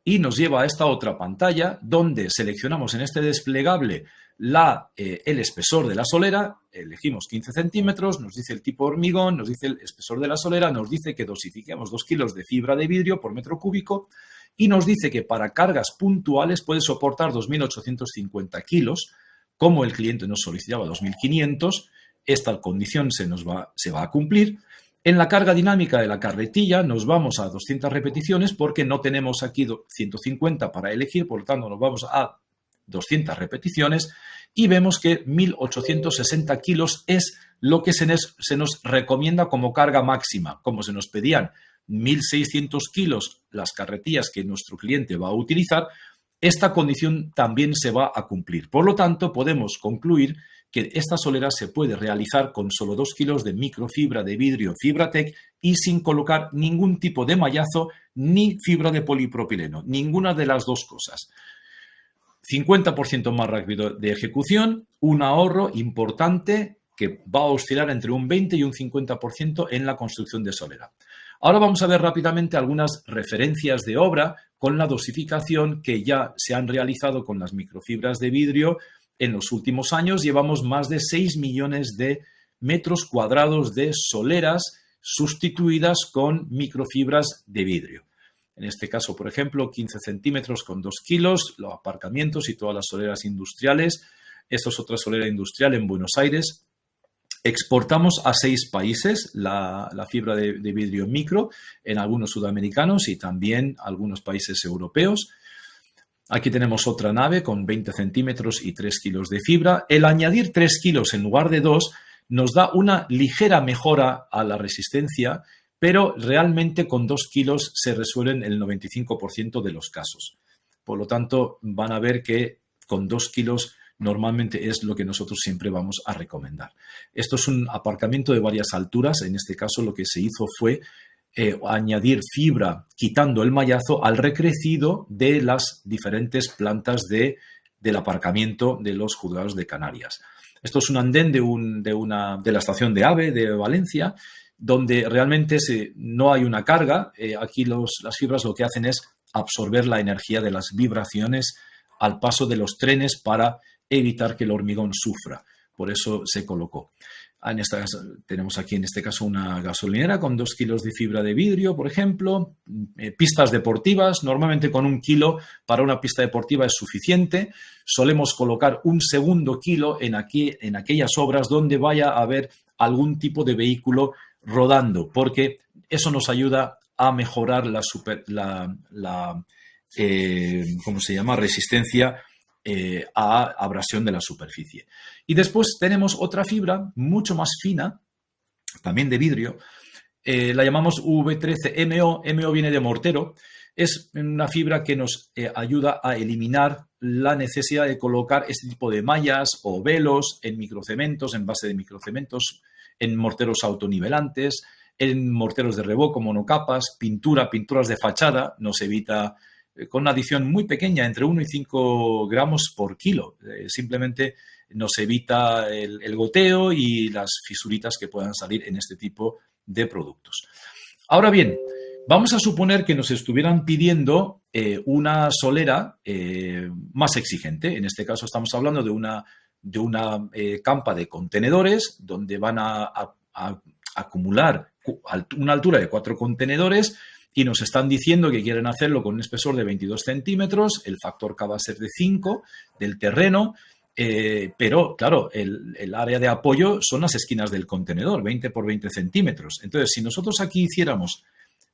[SPEAKER 2] y nos lleva a esta otra pantalla donde seleccionamos en este desplegable el espesor de la solera, elegimos 15 centímetros, nos dice el tipo de hormigón, nos dice el espesor de la solera, nos dice que dosifiquemos 2 kilos de fibra de vidrio por metro cúbico y nos dice que para cargas puntuales puede soportar 2.850 kilos, como el cliente nos solicitaba 2.500, esta condición se va a cumplir. En la carga dinámica de la carretilla nos vamos a 200 repeticiones porque no tenemos aquí 150 para elegir, por lo tanto nos vamos a 200 repeticiones y vemos que 1.860 kilos es lo que se nos recomienda como carga máxima. Como se nos pedían 1.600 kilos las carretillas que nuestro cliente va a utilizar, esta condición también se va a cumplir. Por lo tanto, podemos concluir que esta solera se puede realizar con solo 2 kilos de microfibra de vidrio Fibratec y sin colocar ningún tipo de mallazo ni fibra de polipropileno, ninguna de las dos cosas. 50% más rápido de ejecución, un ahorro importante que va a oscilar entre un 20 y un 50% en la construcción de solera. Ahora vamos a ver rápidamente algunas referencias de obra con la dosificación que ya se han realizado con las microfibras de vidrio. En los últimos años llevamos más de 6 millones de metros cuadrados de soleras sustituidas con microfibras de vidrio. En este caso, por ejemplo, 15 centímetros con 2 kilos, los aparcamientos y todas las soleras industriales. Esto es otra solera industrial en Buenos Aires. Exportamos a 6 países la fibra de vidrio micro, en algunos sudamericanos y también algunos países europeos. Aquí tenemos otra nave con 20 centímetros y 3 kilos de fibra. El añadir 3 kilos en lugar de 2 nos da una ligera mejora a la resistencia, pero realmente con 2 kilos se resuelven el 95% de los casos. Por lo tanto, van a ver que con 2 kilos normalmente es lo que nosotros siempre vamos a recomendar. Esto es un aparcamiento de varias alturas. En este caso lo que se hizo fue añadir fibra quitando el mallazo al recrecido de las diferentes plantas del aparcamiento de los juzgados de Canarias. Esto es un andén de la estación de AVE de Valencia, donde realmente no hay una carga. Aquí las fibras lo que hacen es absorber la energía de las vibraciones al paso de los trenes para evitar que el hormigón sufra. Por eso se colocó. Tenemos aquí en este caso una gasolinera con 2 kilos de fibra de vidrio, por ejemplo. Pistas deportivas, normalmente con 1 kilo para una pista deportiva es suficiente. Solemos colocar un segundo kilo en aquellas obras donde vaya a haber algún tipo de vehículo rodando, porque eso nos ayuda a mejorar resistencia a abrasión de la superficie. Y después tenemos otra fibra mucho más fina, también de vidrio, la llamamos V13MO. MO viene de mortero. Es una fibra que nos ayuda a eliminar la necesidad de colocar este tipo de mallas o velos en microcementos, en base de microcementos, en morteros autonivelantes, en morteros de revoco, monocapas, pinturas de fachada. Nos evita con una adición muy pequeña, entre 1 y 5 gramos por kilo. Simplemente nos evita el goteo y las fisuritas que puedan salir en este tipo de productos. Ahora bien, vamos a suponer que nos estuvieran pidiendo una solera más exigente. En este caso estamos hablando de una campa de contenedores donde van a acumular una altura de 4 contenedores y nos están diciendo que quieren hacerlo con un espesor de 22 centímetros, el factor K va a ser de 5 del terreno, pero claro, el área de apoyo son las esquinas del contenedor, 20 por 20 centímetros. Entonces, si nosotros aquí hiciéramos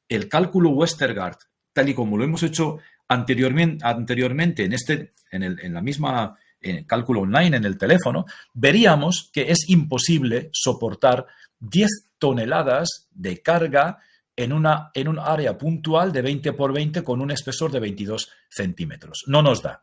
[SPEAKER 2] el cálculo Westergaard, tal y como lo hemos hecho anteriormente en el cálculo online en el teléfono, veríamos que es imposible soportar 10 toneladas de carga en un área puntual de 20 por 20 con un espesor de 22 centímetros. No nos da.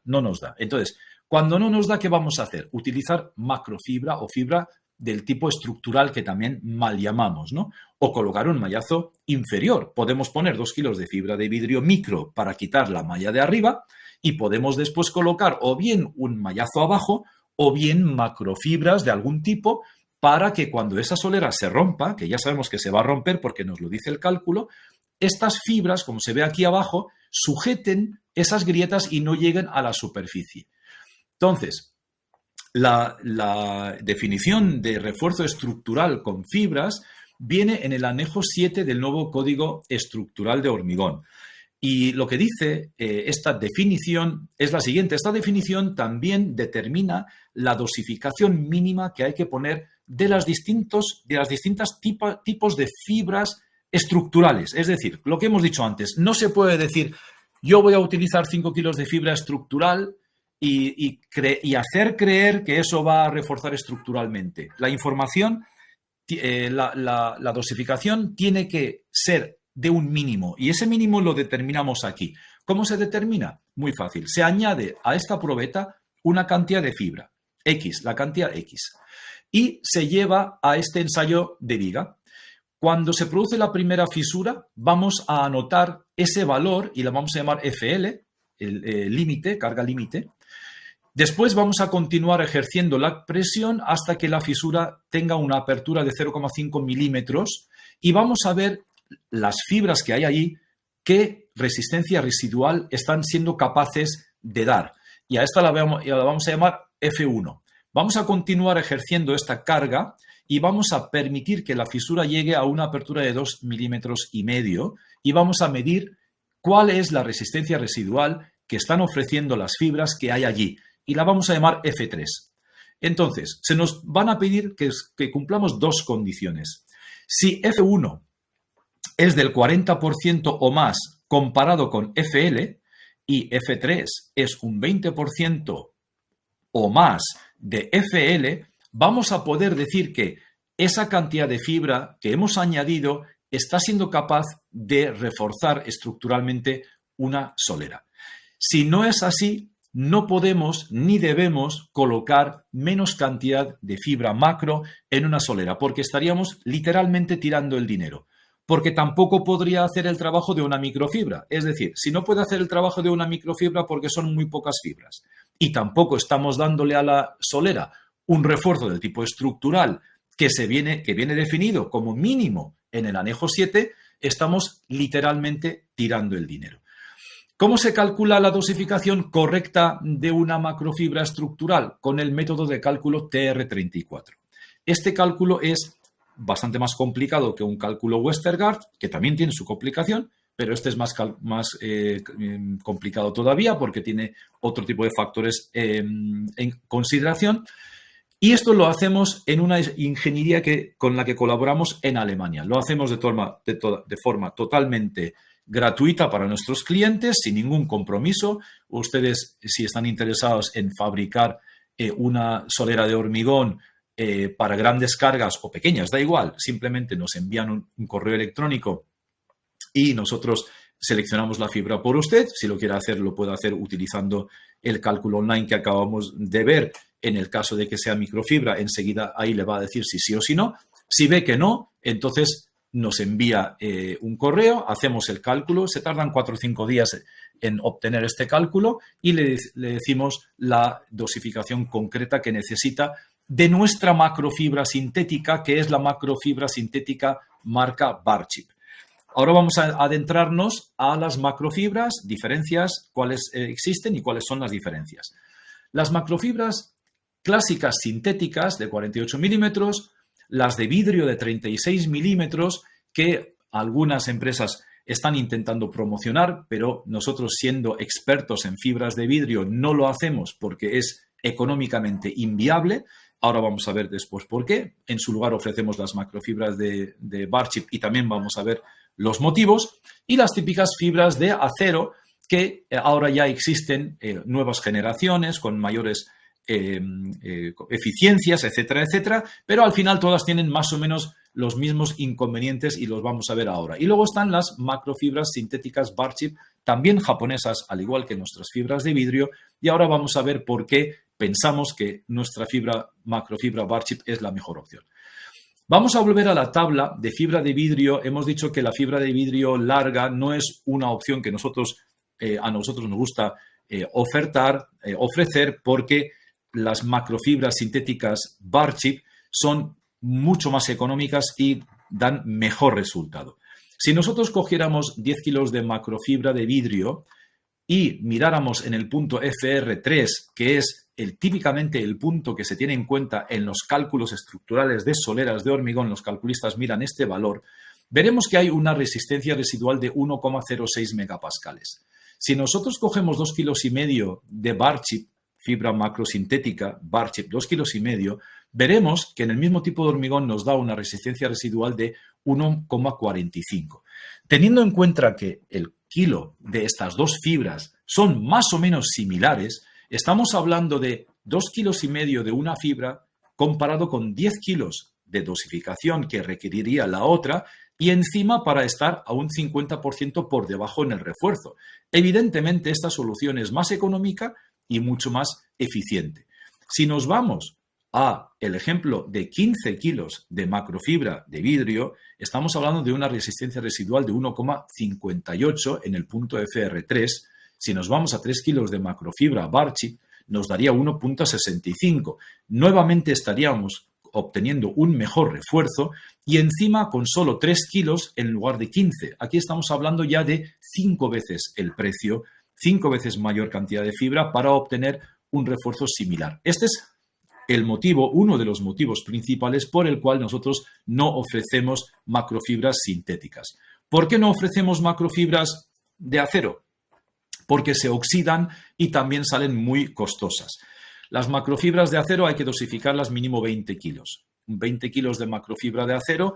[SPEAKER 2] Entonces, cuando no nos da, ¿qué vamos a hacer? Utilizar macrofibra o fibra del tipo estructural que también mal llamamos, ¿no? O colocar un mallazo inferior. Podemos poner 2 kilos de fibra de vidrio micro para quitar la malla de arriba y podemos después colocar o bien un mallazo abajo o bien macrofibras de algún tipo para que cuando esa solera se rompa, que ya sabemos que se va a romper porque nos lo dice el cálculo, estas fibras, como se ve aquí abajo, sujeten esas grietas y no lleguen a la superficie. Entonces, la definición de refuerzo estructural con fibras viene en el anejo 7 del nuevo Código Estructural de Hormigón. Y lo que dice esta definición es la siguiente. Esta definición también determina la dosificación mínima que hay que poner de las distintas tipos de fibras estructurales. Es decir, lo que hemos dicho antes, no se puede decir yo voy a utilizar 5 kilos de fibra estructural y hacer creer que eso va a reforzar estructuralmente. La información, la dosificación tiene que ser de un mínimo y ese mínimo lo determinamos aquí. ¿Cómo se determina? Muy fácil. Se añade a esta probeta una cantidad de fibra, X, la cantidad X, y se lleva a este ensayo de viga. Cuando se produce la primera fisura, vamos a anotar ese valor y la vamos a llamar FL, el límite, carga límite. Después vamos a continuar ejerciendo la presión hasta que la fisura tenga una apertura de 0,5 milímetros y vamos a ver las fibras que hay allí, qué resistencia residual están siendo capaces de dar. Y a esta la vamos a llamar F1. Vamos a continuar ejerciendo esta carga y vamos a permitir que la fisura llegue a una apertura de 2,5 milímetros y vamos a medir cuál es la resistencia residual que están ofreciendo las fibras que hay allí. Y la vamos a llamar F3. Entonces, se nos van a pedir que cumplamos dos condiciones. Si F1 es del 40% o más comparado con FL y F3 es un 20% o más de FL, vamos a poder decir que esa cantidad de fibra que hemos añadido está siendo capaz de reforzar estructuralmente una solera. Si no es así, no podemos ni debemos colocar menos cantidad de fibra macro en una solera, porque estaríamos literalmente tirando el dinero. Porque tampoco podría hacer el trabajo de una microfibra. Es decir, si no puede hacer el trabajo de una microfibra porque son muy pocas fibras y tampoco estamos dándole a la solera un refuerzo del tipo estructural que viene definido como mínimo en el anejo 7, estamos literalmente tirando el dinero. ¿Cómo se calcula la dosificación correcta de una macrofibra estructural? Con el método de cálculo TR34. Este cálculo es bastante más complicado que un cálculo Westergaard, que también tiene su complicación, pero este es más complicado todavía porque tiene otro tipo de factores en consideración. Y esto lo hacemos en una ingeniería con la que colaboramos en Alemania. Lo hacemos de forma totalmente gratuita para nuestros clientes, sin ningún compromiso. Ustedes, si están interesados en fabricar una solera de hormigón para grandes cargas o pequeñas, da igual, simplemente nos envían un correo electrónico y nosotros seleccionamos la fibra por usted. Si lo quiere hacer, lo puede hacer utilizando el cálculo online que acabamos de ver. En el caso de que sea microfibra, enseguida ahí le va a decir si sí o si no. Si ve que no, entonces nos envía un correo, hacemos el cálculo, se tardan 4 o 5 días en obtener este cálculo y le decimos la dosificación concreta que necesita de nuestra macrofibra sintética, que es la macrofibra sintética marca Barchip. Ahora vamos a adentrarnos a las macrofibras, diferencias, cuáles existen y cuáles son las diferencias. Las macrofibras clásicas sintéticas de 48 milímetros, las de vidrio de 36 milímetros, que algunas empresas están intentando promocionar, pero nosotros, siendo expertos en fibras de vidrio, no lo hacemos porque es económicamente inviable. Ahora vamos a ver después por qué. En su lugar ofrecemos las macrofibras de Barchip y también vamos a ver los motivos. Y las típicas fibras de acero, que ahora ya existen nuevas generaciones con mayores eficiencias, etcétera, etcétera, pero al final todas tienen más o menos los mismos inconvenientes y los vamos a ver ahora. Y luego están las macrofibras sintéticas Barchip, también japonesas, al igual que nuestras fibras de vidrio, y ahora vamos a ver por qué pensamos que nuestra macrofibra Barchip es la mejor opción. Vamos a volver a la tabla de fibra de vidrio. Hemos dicho que la fibra de vidrio larga no es una opción que a nosotros nos gusta ofrecer, porque las macrofibras sintéticas Barchip son mucho más económicas y dan mejor resultado. Si nosotros cogiéramos 10 kilos de macrofibra de vidrio y miráramos en el punto FR3, que es típicamente el punto que se tiene en cuenta en los cálculos estructurales de soleras de hormigón, los calculistas miran este valor, veremos que hay una resistencia residual de 1,06 megapascales. Si nosotros cogemos 2,5 kilos de Barchip, fibra macrosintética, Barchip 2,5 kilos, veremos que en el mismo tipo de hormigón nos da una resistencia residual de 1,45. Teniendo en cuenta que el kilo de estas dos fibras son más o menos similares, estamos hablando de 2,5 kilos de una fibra comparado con 10 kilos de dosificación que requeriría la otra, y encima para estar a un 50% por debajo en el refuerzo. Evidentemente, esta solución es más económica y mucho más eficiente. Si nos vamos a el ejemplo de 15 kilos de macrofibra de vidrio, estamos hablando de una resistencia residual de 1,58 en el punto FR3. Si nos vamos a 3 kilos de macrofibra Barchip, nos daría 1,65. Nuevamente estaríamos obteniendo un mejor refuerzo y encima con solo 3 kilos en lugar de 15. Aquí estamos hablando ya de 5 veces el precio, 5 veces mayor cantidad de fibra para obtener un refuerzo similar. Este es el motivo, uno de los motivos principales por el cual nosotros no ofrecemos macrofibras sintéticas. ¿Por qué no ofrecemos macrofibras de acero? Porque se oxidan y también salen muy costosas. Las macrofibras de acero hay que dosificarlas mínimo 20 kilos. 20 kilos de macrofibra de acero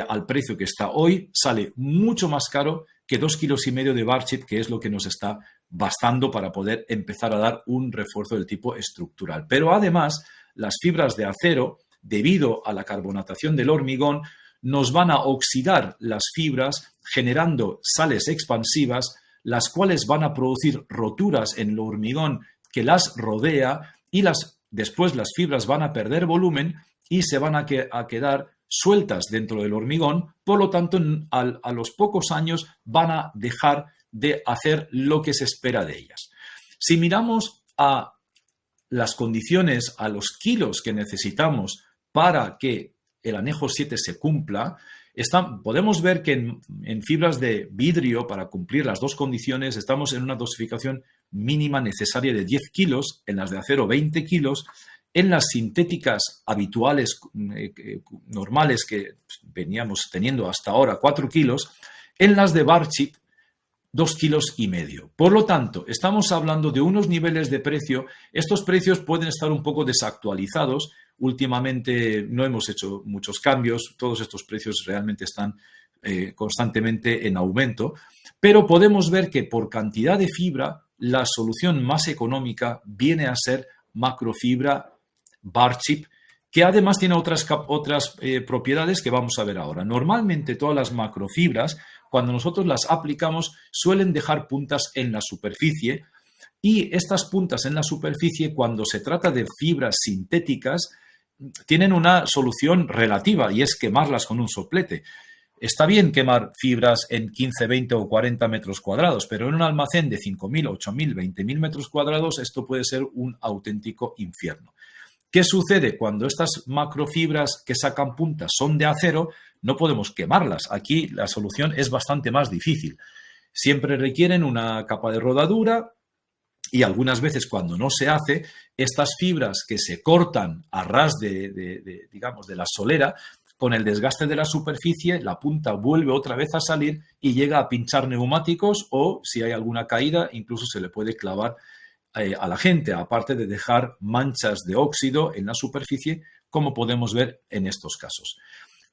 [SPEAKER 2] al precio que está hoy sale mucho más caro que 2,5 kilos de bar chip, que es lo que nos está bastando para poder empezar a dar un refuerzo del tipo estructural. Pero además, las fibras de acero, debido a la carbonatación del hormigón, nos van a oxidar las fibras generando sales expansivas, las cuales van a producir roturas en el hormigón que las rodea y después las fibras van a perder volumen y se van a quedar sueltas dentro del hormigón. Por lo tanto, a los pocos años van a dejar de hacer lo que se espera de ellas. Si miramos a las condiciones, a los kilos que necesitamos para que el anejo 7 se cumpla, podemos ver que en fibras de vidrio, para cumplir las dos condiciones, estamos en una dosificación mínima necesaria de 10 kilos, en las de acero 20 kilos, en las sintéticas habituales, normales que veníamos teniendo hasta ahora, 4 kilos, en las de bar chip 2,5 kilos. Por lo tanto, estamos hablando de unos niveles de precio. Estos precios pueden estar un poco desactualizados. Últimamente no hemos hecho muchos cambios. Todos estos precios realmente están constantemente en aumento. Pero podemos ver que por cantidad de fibra, la solución más económica viene a ser macrofibra bar chip, que además tiene otras propiedades que vamos a ver ahora. Normalmente todas las macrofibras, cuando nosotros las aplicamos, suelen dejar puntas en la superficie, y estas puntas en la superficie, cuando se trata de fibras sintéticas, tienen una solución relativa, y es quemarlas con un soplete. Está bien quemar fibras en 15, 20 o 40 metros cuadrados, pero en un almacén de 5.000, 8.000, 20.000 metros cuadrados esto puede ser un auténtico infierno. ¿Qué sucede? Cuando estas macrofibras que sacan puntas son de acero, no podemos quemarlas. Aquí la solución es bastante más difícil. Siempre requieren una capa de rodadura y algunas veces cuando no se hace, estas fibras que se cortan a ras digamos, de la solera, con el desgaste de la superficie, la punta vuelve otra vez a salir y llega a pinchar neumáticos o, si hay alguna caída, incluso se le puede clavar a la gente, aparte de dejar manchas de óxido en la superficie, como podemos ver en estos casos.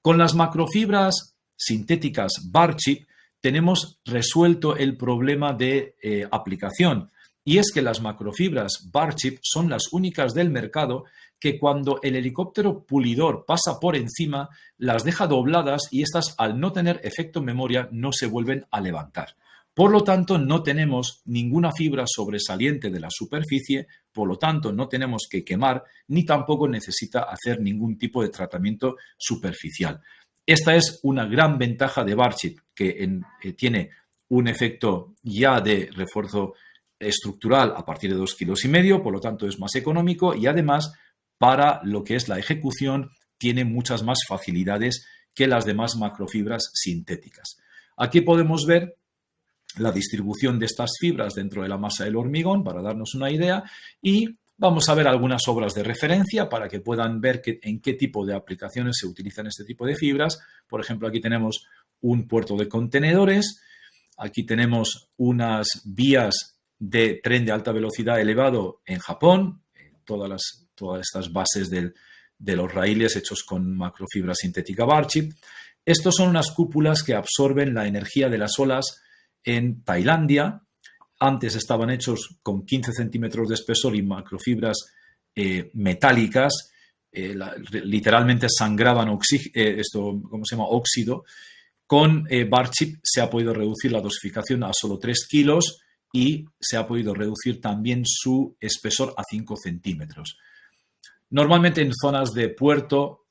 [SPEAKER 2] Con las macrofibras sintéticas bar chip tenemos resuelto el problema de aplicación, y es que las macrofibras bar chip son las únicas del mercado que cuando el helicóptero pulidor pasa por encima las deja dobladas, y estas, al no tener efecto memoria, no se vuelven a levantar. Por lo tanto, no tenemos ninguna fibra sobresaliente de la superficie, por lo tanto, no tenemos que quemar, ni tampoco necesita hacer ningún tipo de tratamiento superficial. Esta es una gran ventaja de bar chip, que tiene un efecto ya de refuerzo estructural a partir de 2,5 kilos, por lo tanto es más económico, y además para lo que es la ejecución tiene muchas más facilidades que las demás macrofibras sintéticas. Aquí podemos ver la distribución de estas fibras dentro de la masa del hormigón para darnos una idea, y vamos a ver algunas obras de referencia para que puedan ver en qué tipo de aplicaciones se utilizan este tipo de fibras. Por ejemplo, aquí tenemos un puerto de contenedores, aquí tenemos unas vías de tren de alta velocidad elevado en Japón, todas estas bases de los raíles hechos con macrofibra sintética bar chip. Estos son unas cúpulas que absorben la energía de las olas en Tailandia. Antes estaban hechos con 15 centímetros de espesor y macrofibras metálicas. Literalmente sangraban óxido. Con bar chip se ha podido reducir la dosificación a solo 3 kilos y se ha podido reducir también su espesor a 5 centímetros. Normalmente en zonas de puerto,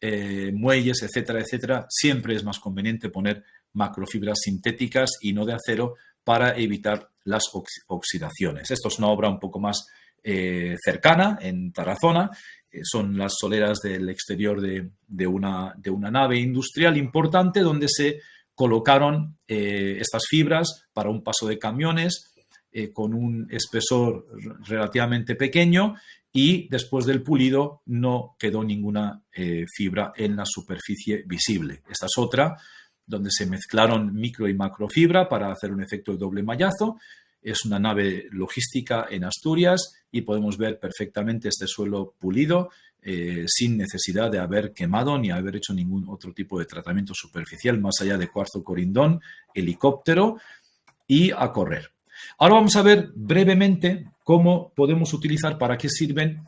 [SPEAKER 2] muelles, etcétera, etcétera, siempre es más conveniente poner macrofibras sintéticas y no de acero para evitar las oxidaciones. Esto es una obra un poco más cercana en Tarazona, son las soleras del exterior de una nave industrial importante donde se colocaron estas fibras para un paso de camiones con un espesor relativamente pequeño, y después del pulido no quedó ninguna fibra en la superficie visible. Esta es otra donde se mezclaron micro y macrofibra para hacer un efecto de doble mallazo. Es una nave logística en Asturias y podemos ver perfectamente este suelo pulido sin necesidad de haber quemado ni haber hecho ningún otro tipo de tratamiento superficial más allá de cuarzo corindón, helicóptero y a correr. Ahora vamos a ver brevemente cómo podemos utilizar, para qué sirven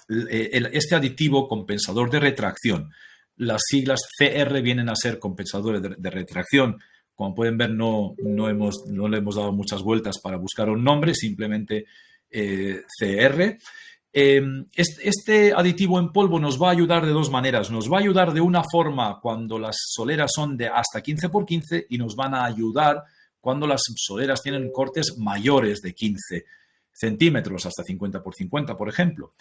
[SPEAKER 2] este aditivo compensador de retracción. Las siglas CR vienen a ser compensadores de retracción. Como pueden ver, no le hemos dado muchas vueltas para buscar un nombre, simplemente CR. Este aditivo en polvo nos va a ayudar de dos maneras. Nos va a ayudar de una forma cuando las soleras son de hasta 15 por 15 y nos van a ayudar cuando las soleras tienen cortes mayores de 15 centímetros, hasta 50 por 50, por ejemplo.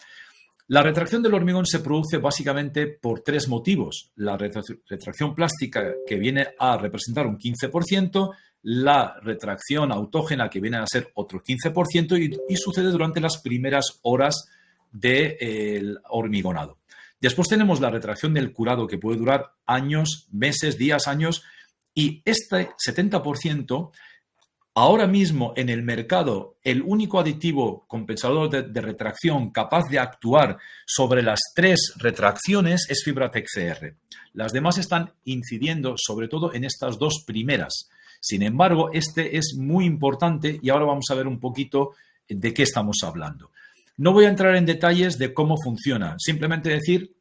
[SPEAKER 2] La retracción del hormigón se produce básicamente por tres motivos. La retracción plástica, que viene a representar un 15%, la retracción autógena, que viene a ser otro 15%, y sucede durante las primeras horas del hormigonado. Después tenemos la retracción del curado, que puede durar años, meses, días, años, y este 70%, ahora mismo en el mercado, el único aditivo compensador de retracción capaz de actuar sobre las tres retracciones es Fibratec CR. Las demás están incidiendo sobre todo en estas dos primeras. Sin embargo, este es muy importante y ahora vamos a ver un poquito de qué estamos hablando. No voy a entrar en detalles de cómo funciona, simplemente decir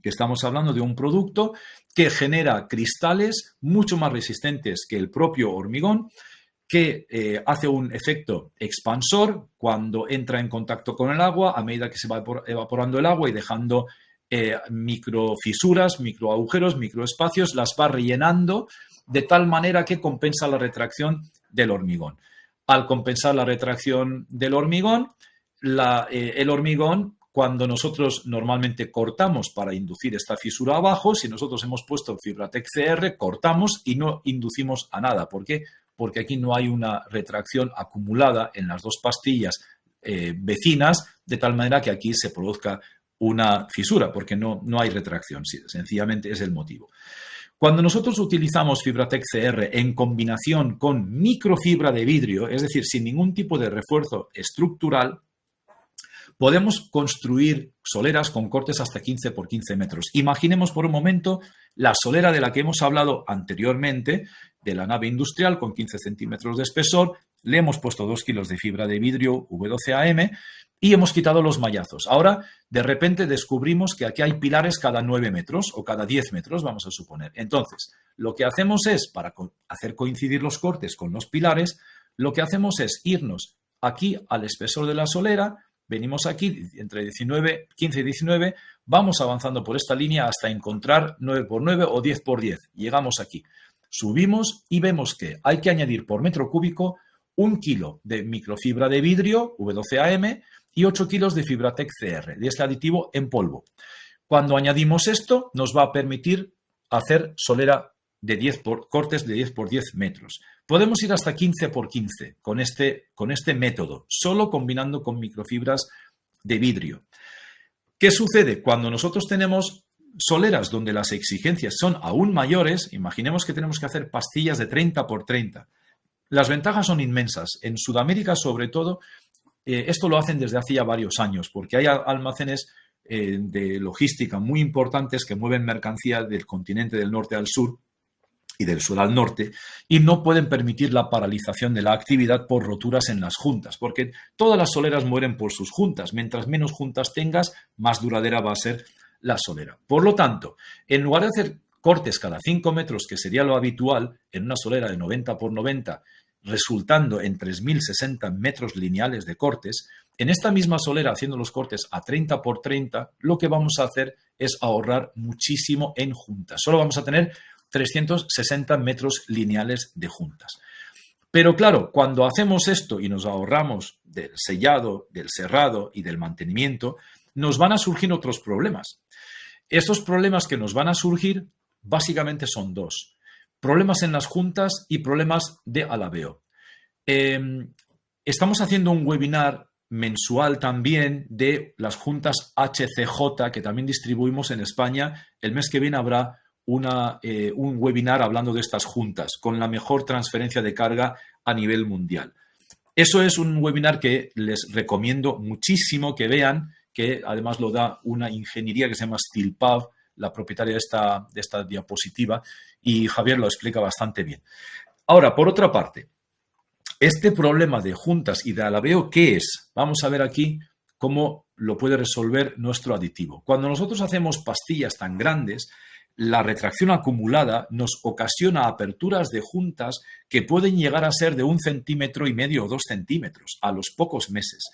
[SPEAKER 2] que estamos hablando de un producto que genera cristales mucho más resistentes que el propio hormigón, que hace un efecto expansor cuando entra en contacto con el agua a medida que se va evaporando el agua y dejando microfisuras, microagujeros, microespacios, las va rellenando de tal manera que compensa la retracción del hormigón. Al compensar la retracción del hormigón, el hormigón, cuando nosotros normalmente cortamos para inducir esta fisura abajo, si nosotros hemos puesto Fibratec CR, cortamos y no inducimos a nada. ¿Por qué? Porque aquí no hay una retracción acumulada en las dos pastillas vecinas, de tal manera que aquí se produzca una fisura, porque no hay retracción, sencillamente es el motivo. Cuando nosotros utilizamos Fibratec CR en combinación con microfibra de vidrio, es decir, sin ningún tipo de refuerzo estructural, podemos construir soleras con cortes hasta 15 por 15 metros. Imaginemos por un momento la solera de la que hemos hablado anteriormente, de la nave industrial con 15 centímetros de espesor. Le hemos puesto 2 kilos de fibra de vidrio V12AM y hemos quitado los mallazos. Ahora, de repente, descubrimos que aquí hay pilares cada 9 metros o cada 10 metros, vamos a suponer. Entonces, lo que hacemos es, para hacer coincidir los cortes con los pilares, lo que hacemos es irnos aquí al espesor de la solera. Venimos aquí entre 15 y 19, vamos avanzando por esta línea hasta encontrar 9 por 9 o 10 por 10. Llegamos aquí, subimos y vemos que hay que añadir por metro cúbico 1 kilo de microfibra de vidrio V12AM y 8 kilos de Fibratec CR, de este aditivo en polvo. Cuando añadimos esto, nos va a permitir hacer solera de cortes de 10 por 10 metros. Podemos ir hasta 15 por 15 con este método, solo combinando con microfibras de vidrio. ¿Qué sucede? Cuando nosotros tenemos soleras donde las exigencias son aún mayores, imaginemos que tenemos que hacer pastillas de 30 por 30. Las ventajas son inmensas. En Sudamérica, sobre todo, esto lo hacen desde hace ya varios años, porque hay almacenes de logística muy importantes que mueven mercancía del continente del norte al sur y del sur al norte, y no pueden permitir la paralización de la actividad por roturas en las juntas, porque todas las soleras mueren por sus juntas. Mientras menos juntas tengas, más duradera va a ser la solera. Por lo tanto, en lugar de hacer cortes cada 5 metros, que sería lo habitual en una solera de 90 por 90, resultando en 3.060 metros lineales de cortes, en esta misma solera, haciendo los cortes a 30 por 30, lo que vamos a hacer es ahorrar muchísimo en juntas. Solo vamos a tener 360 metros lineales de juntas. Pero claro, cuando hacemos esto y nos ahorramos del sellado, del cerrado y del mantenimiento, nos van a surgir otros problemas. Estos problemas que nos van a surgir básicamente son dos. Problemas en las juntas y problemas de alabeo. Estamos haciendo un webinar mensual también de las juntas HCJ que también distribuimos en España. El mes que viene habrá un webinar hablando de estas juntas con la mejor transferencia de carga a nivel mundial. Eso es un webinar que les recomiendo muchísimo que vean, que además lo da una ingeniería que se llama SteelPav, la propietaria de esta diapositiva, y Javier lo explica bastante bien. Ahora, por otra parte, este problema de juntas y de alabeo, ¿qué es? Vamos a ver aquí cómo lo puede resolver nuestro aditivo. Cuando nosotros hacemos pastillas tan grandes, la retracción acumulada nos ocasiona aperturas de juntas que pueden llegar a ser de 1,5 centímetros o 2 centímetros a los pocos meses.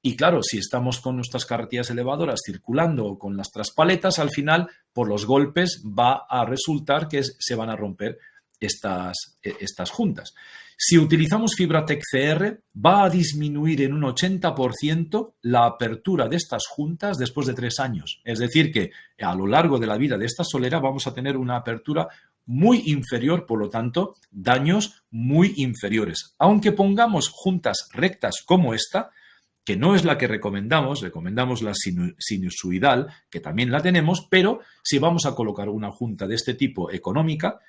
[SPEAKER 2] Y claro, si estamos con nuestras carretillas elevadoras circulando o con las traspaletas, al final, por los golpes, va a resultar que se van a romper estas juntas. Si utilizamos Fibratec CR, va a disminuir en un 80% la apertura de estas juntas después de 3 años. Es decir, que a lo largo de la vida de esta solera vamos a tener una apertura muy inferior, por lo tanto, daños muy inferiores. Aunque pongamos juntas rectas como esta, que no es la que recomendamos la sinusoidal, que también la tenemos, pero si vamos a colocar una junta de este tipo económica,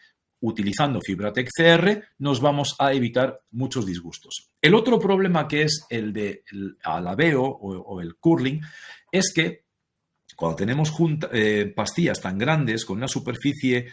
[SPEAKER 2] utilizando Fibratec CR, nos vamos a evitar muchos disgustos. El otro problema, que es el del alabeo o el curling, es que cuando tenemos pastillas tan grandes con una superficie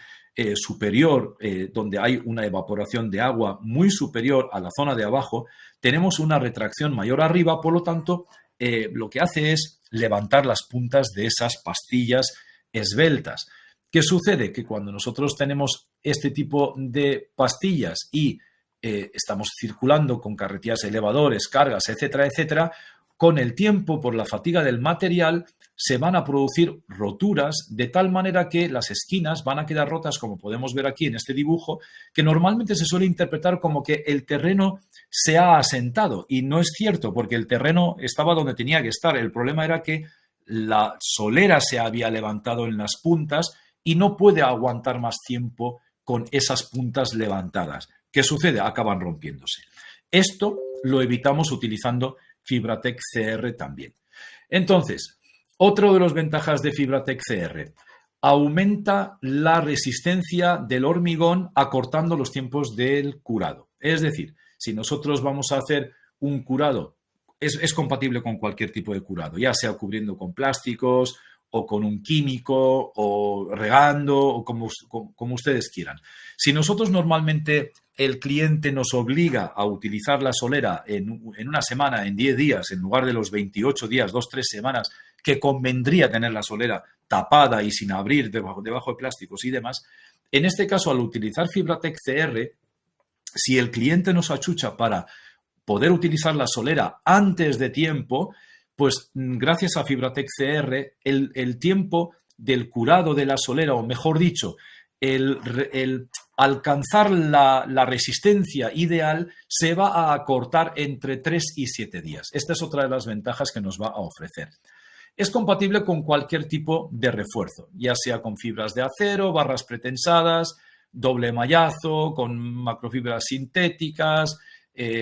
[SPEAKER 2] superior, donde hay una evaporación de agua muy superior a la zona de abajo, tenemos una retracción mayor arriba, por lo tanto, lo que hace es levantar las puntas de esas pastillas esbeltas. ¿Qué sucede? Que cuando nosotros tenemos este tipo de pastillas y estamos circulando con carretillas elevadores, cargas, etcétera, etcétera, con el tiempo, por la fatiga del material, se van a producir roturas de tal manera que las esquinas van a quedar rotas, como podemos ver aquí en este dibujo, que normalmente se suele interpretar como que el terreno se ha asentado. Y no es cierto, porque el terreno estaba donde tenía que estar. El problema era que la solera se había levantado en las puntas y no puede aguantar más tiempo con esas puntas levantadas. ¿Qué sucede? Acaban rompiéndose. Esto lo evitamos utilizando Fibratec CR también. Entonces, otro de las ventajas de Fibratec CR, aumenta la resistencia del hormigón acortando los tiempos del curado. Es decir, si nosotros vamos a hacer un curado, es compatible con cualquier tipo de curado, ya sea cubriendo con plásticos o con un químico o regando o como ustedes quieran. Si nosotros normalmente el cliente nos obliga a utilizar la solera en una semana, en 10 días, en lugar de los 28 días, 2-3 semanas, que convendría tener la solera tapada y sin abrir debajo de plásticos y demás, en este caso, al utilizar Fibratec CR, si el cliente nos achucha para poder utilizar la solera antes de tiempo, pues gracias a Fibratec CR, el tiempo del curado de la solera, o mejor dicho, el alcanzar la resistencia ideal se va a acortar entre 3 y 7 días. Esta es otra de las ventajas que nos va a ofrecer. Es compatible con cualquier tipo de refuerzo, ya sea con fibras de acero, barras pretensadas, doble mallazo, con macrofibras sintéticas,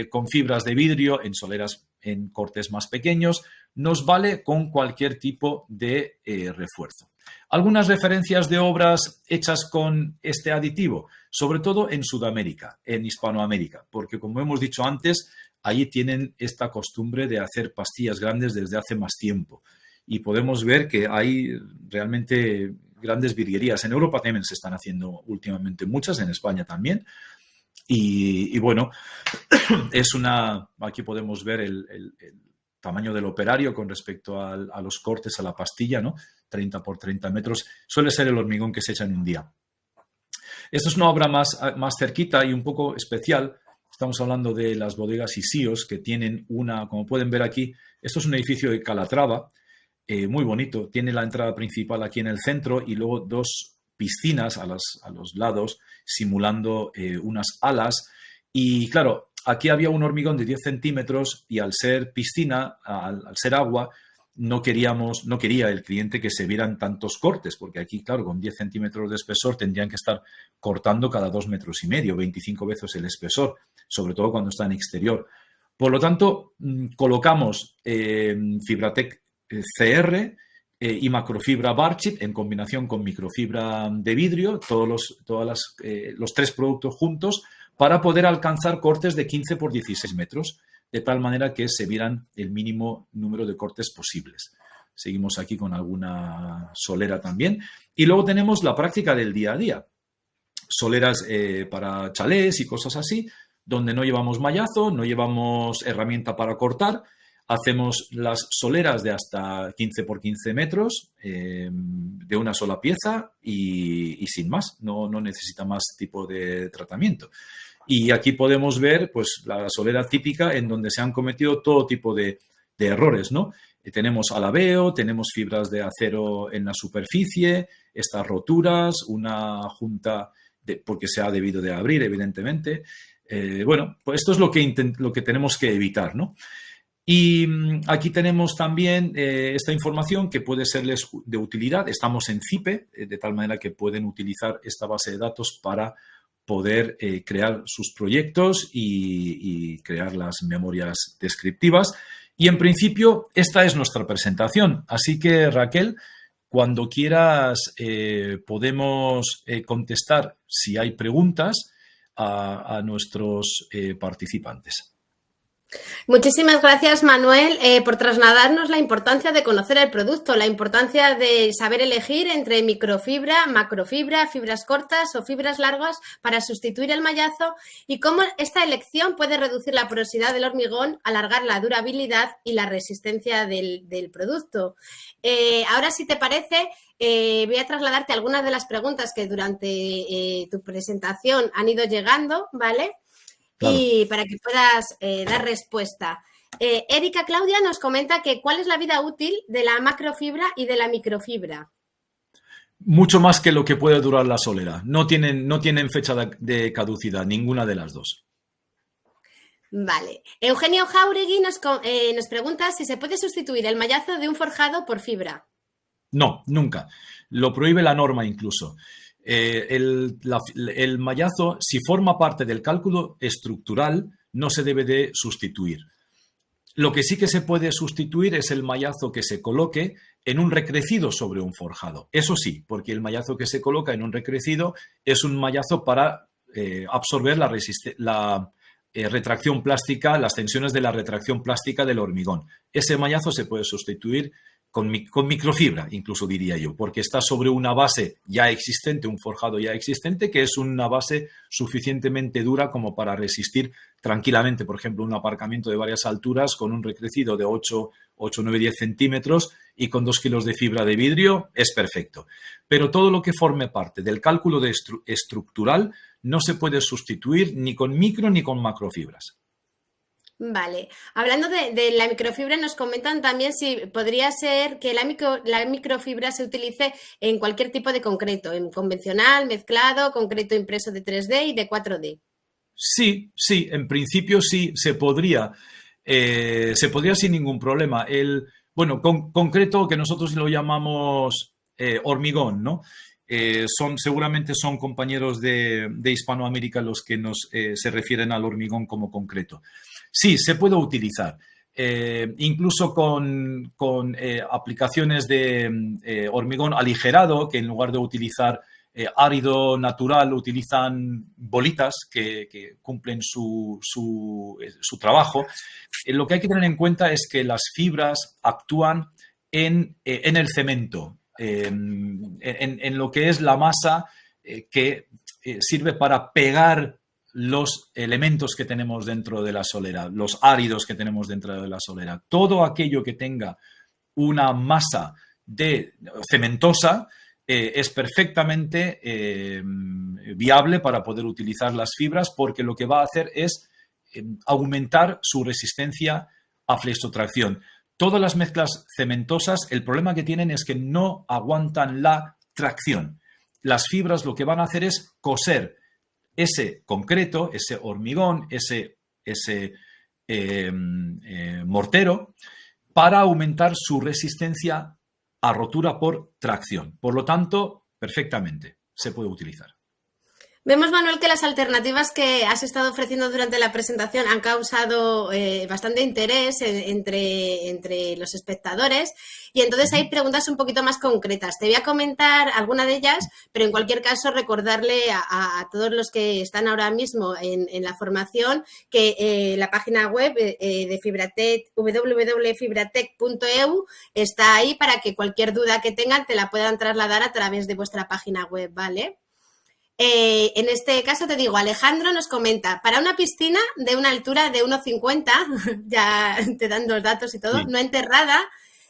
[SPEAKER 2] con fibras de vidrio en soleras en cortes más pequeños. Nos vale con cualquier tipo de refuerzo. Algunas referencias de obras hechas con este aditivo, sobre todo en Sudamérica, en Hispanoamérica, porque como hemos dicho antes, allí tienen esta costumbre de hacer pastillas grandes desde hace más tiempo. Y podemos ver que hay realmente grandes virguerías. En Europa también se están haciendo últimamente muchas, en España también. Y bueno, aquí podemos ver el tamaño del operario con respecto a los cortes, a la pastilla, ¿no? 30 por 30 metros. Suele ser el hormigón que se echa en un día. Esta es una obra más cerquita y un poco especial. Estamos hablando de las bodegas Isios, que tienen como pueden ver aquí, esto es un edificio de Calatrava, muy bonito. Tiene la entrada principal aquí en el centro y luego 2 piscinas a los lados, simulando unas alas. Y claro, aquí había un hormigón de 10 centímetros y al ser piscina, al ser agua, no quería el cliente que se vieran tantos cortes, porque aquí, claro, con 10 centímetros de espesor tendrían que estar cortando cada 2,5 metros, 25 veces el espesor, sobre todo cuando está en exterior. Por lo tanto, colocamos Fibratec CR y macrofibra Barchip en combinación con microfibra de vidrio, los 3 productos juntos, para poder alcanzar cortes de 15 por 16 metros, de tal manera que se vieran el mínimo número de cortes posibles. Seguimos aquí con alguna solera también. Y luego tenemos la práctica del día a día. Soleras para chalés y cosas así, donde no llevamos mallazo, no llevamos herramienta para cortar. Hacemos las soleras de hasta 15 por 15 metros de una sola pieza y sin más. No necesita más tipo de tratamiento. Y aquí podemos ver pues, la solera típica en donde se han cometido todo tipo de errores, ¿no? Tenemos alabeo, tenemos fibras de acero en la superficie, estas roturas, una junta porque se ha debido de abrir, evidentemente. Bueno, pues esto es lo que tenemos que evitar, ¿no? Y aquí tenemos también esta información que puede serles de utilidad. Estamos en CIPE, de tal manera que pueden utilizar esta base de datos para poder crear sus proyectos y crear las memorias descriptivas. Y en principio, esta es nuestra presentación. Así que, Raquel, cuando quieras podemos contestar si hay preguntas a nuestros participantes.
[SPEAKER 1] Muchísimas gracias, Manuel, por trasladarnos la importancia de conocer el producto, la importancia de saber elegir entre microfibra, macrofibra, fibras cortas o fibras largas para sustituir el mallazo y cómo esta elección puede reducir la porosidad del hormigón, alargar la durabilidad y la resistencia del producto. Ahora, si te parece, voy a trasladarte algunas de las preguntas que durante tu presentación han ido llegando, ¿vale? Claro. Y para que puedas dar respuesta. Erika Claudia nos comenta que ¿cuál es la vida útil de la macrofibra y de la microfibra?
[SPEAKER 2] Mucho más que lo que puede durar la solera. No tienen fecha de caducidad, ninguna de las dos.
[SPEAKER 1] Vale. Eugenio Jauregui nos pregunta si se puede sustituir el mallazo de un forjado por fibra.
[SPEAKER 2] No, nunca. Lo prohíbe la norma incluso. El mallazo, si forma parte del cálculo estructural, no se debe de sustituir. Lo que sí que se puede sustituir es el mallazo que se coloque en un recrecido sobre un forjado. Eso sí, porque el mallazo que se coloca en un recrecido es un mallazo para absorber la retracción plástica, las tensiones de la retracción plástica del hormigón. Ese mallazo se puede sustituir con microfibra, incluso diría yo, porque está sobre una base ya existente, un forjado ya existente, que es una base suficientemente dura como para resistir tranquilamente, por ejemplo, un aparcamiento de varias alturas con un recrecido de 8, 9, 10 centímetros y con 2 kilos de fibra de vidrio, es perfecto. Pero todo lo que forme parte del cálculo estructural no se puede sustituir ni con micro ni con macrofibras.
[SPEAKER 1] Vale. Hablando de la microfibra, nos comentan también si podría ser que la microfibra se utilice en cualquier tipo de concreto, en convencional, mezclado, concreto impreso de 3D y de 4D.
[SPEAKER 2] Sí, en principio sí, se podría sin ningún problema. Concreto, que nosotros lo llamamos hormigón, ¿no? Seguramente son compañeros de Hispanoamérica los que se refieren al hormigón como concreto. Sí, se puede utilizar, incluso con aplicaciones de hormigón aligerado, que en lugar de utilizar árido natural utilizan bolitas que cumplen su trabajo. Lo que hay que tener en cuenta es que las fibras actúan en el cemento, en lo que es la masa que sirve para pegar los elementos que tenemos dentro de la solera, los áridos que tenemos dentro de la solera. Todo aquello que tenga una masa cementosa es perfectamente viable para poder utilizar las fibras, porque lo que va a hacer es aumentar su resistencia a flexotracción. Todas las mezclas cementosas, el problema que tienen es que no aguantan la tracción. Las fibras lo que van a hacer es coser ese concreto, ese hormigón, ese mortero, para aumentar su resistencia a rotura por tracción. Por lo tanto, perfectamente se puede utilizar.
[SPEAKER 1] Vemos, Manuel, que las alternativas que has estado ofreciendo durante la presentación han causado bastante interés entre los espectadores y entonces hay preguntas un poquito más concretas. Te voy a comentar alguna de ellas, pero en cualquier caso recordarle a todos los que están ahora mismo en la formación que la página web de Fibratec, www.fibratec.eu, está ahí para que cualquier duda que tengan te la puedan trasladar a través de vuestra página web, ¿vale? En este caso te digo, Alejandro nos comenta, para una piscina de una altura de 1,50, ya te dan los datos y todo, sí, no enterrada,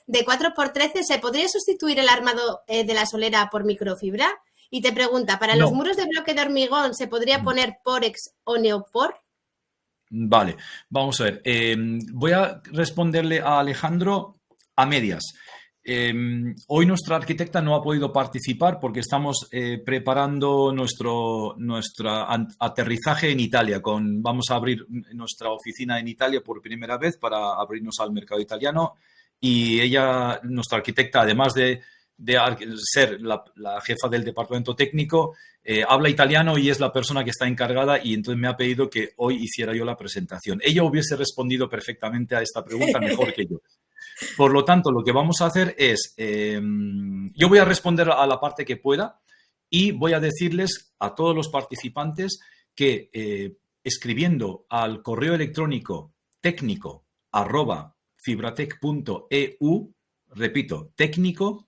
[SPEAKER 1] de 4x13, ¿se podría sustituir el armado de la solera por microfibra? Y te pregunta, ¿para los muros de bloque de hormigón se podría poner Porex o Neopor?
[SPEAKER 2] Vale, vamos a ver. Voy a responderle a Alejandro a medias. Hoy nuestra arquitecta no ha podido participar porque estamos preparando nuestro aterrizaje en Italia. Vamos a abrir nuestra oficina en Italia por primera vez para abrirnos al mercado italiano y ella, nuestra arquitecta, además de ser la jefa del departamento técnico, habla italiano y es la persona que está encargada y entonces me ha pedido que hoy hiciera yo la presentación. Ella hubiese respondido perfectamente a esta pregunta mejor que yo. Por lo tanto, lo que vamos a hacer es, yo voy a responder a la parte que pueda y voy a decirles a todos los participantes que escribiendo al correo electrónico técnico@fibratec.eu, repito, técnico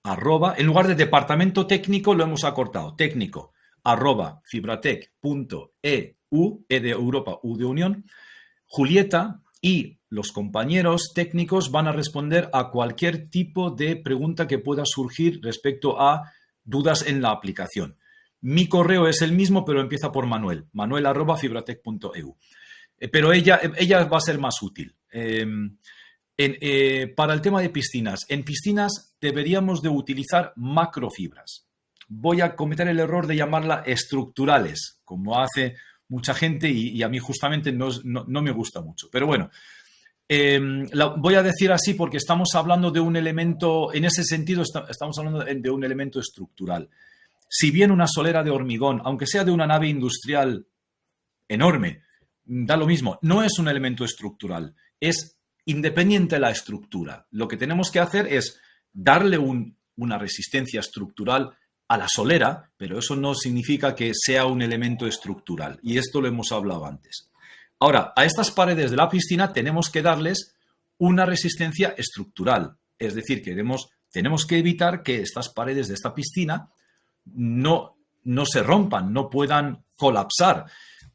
[SPEAKER 2] en lugar de departamento técnico lo hemos acortado, técnico@fibratec.eu, E de Europa, U de Unión, Julieta y los compañeros técnicos van a responder a cualquier tipo de pregunta que pueda surgir respecto a dudas en la aplicación. Mi correo es el mismo, pero empieza por Manuel, manuel@fibratec.eu. Pero ella va a ser más útil. Para el tema de piscinas, en piscinas deberíamos de utilizar macrofibras. Voy a cometer el error de llamarla estructurales, como hace mucha gente y a mí justamente no me gusta mucho. Pero bueno, voy a decir así porque estamos hablando de un elemento, en ese sentido estamos hablando de un elemento estructural. Si bien una solera de hormigón, aunque sea de una nave industrial enorme, da lo mismo, no es un elemento estructural, es independiente de la estructura. Lo que tenemos que hacer es darle una resistencia estructural a la solera, pero eso no significa que sea un elemento estructural. Y esto lo hemos hablado antes. Ahora, a estas paredes de la piscina tenemos que darles una resistencia estructural. Es decir, tenemos que evitar que estas paredes de esta piscina no se rompan, no puedan colapsar.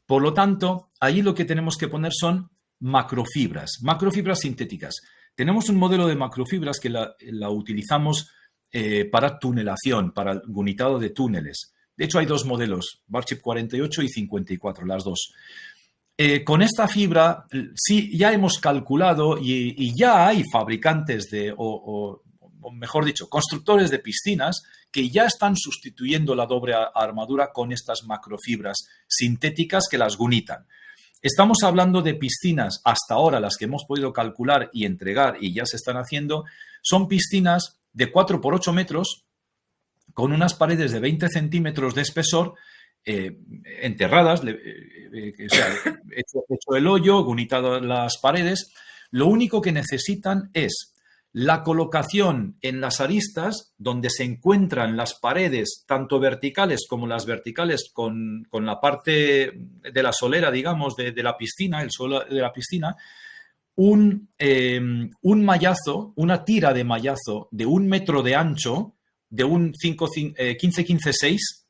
[SPEAKER 2] Por lo tanto, allí lo que tenemos que poner son macrofibras sintéticas. Tenemos un modelo de macrofibras que la utilizamos para tunelación, para el gunitado de túneles. De hecho, hay dos modelos, Barchip 48 y 54, las dos. Con esta fibra, sí, ya hemos calculado y ya hay fabricantes o mejor dicho, constructores de piscinas que ya están sustituyendo la doble armadura con estas macrofibras sintéticas que las gunitan. Estamos hablando de piscinas, hasta ahora las que hemos podido calcular y entregar y ya se están haciendo, son piscinas de 4 por 8 metros con unas paredes de 20 centímetros de espesor, enterradas, hecho el hoyo, gunitado las paredes. Lo único que necesitan es la colocación en las aristas donde se encuentran las paredes, tanto verticales como las verticales con la parte de la solera, digamos, de la piscina, el suelo de la piscina, un mallazo, una tira de mallazo de 1 metro de ancho, de un 15-15-6,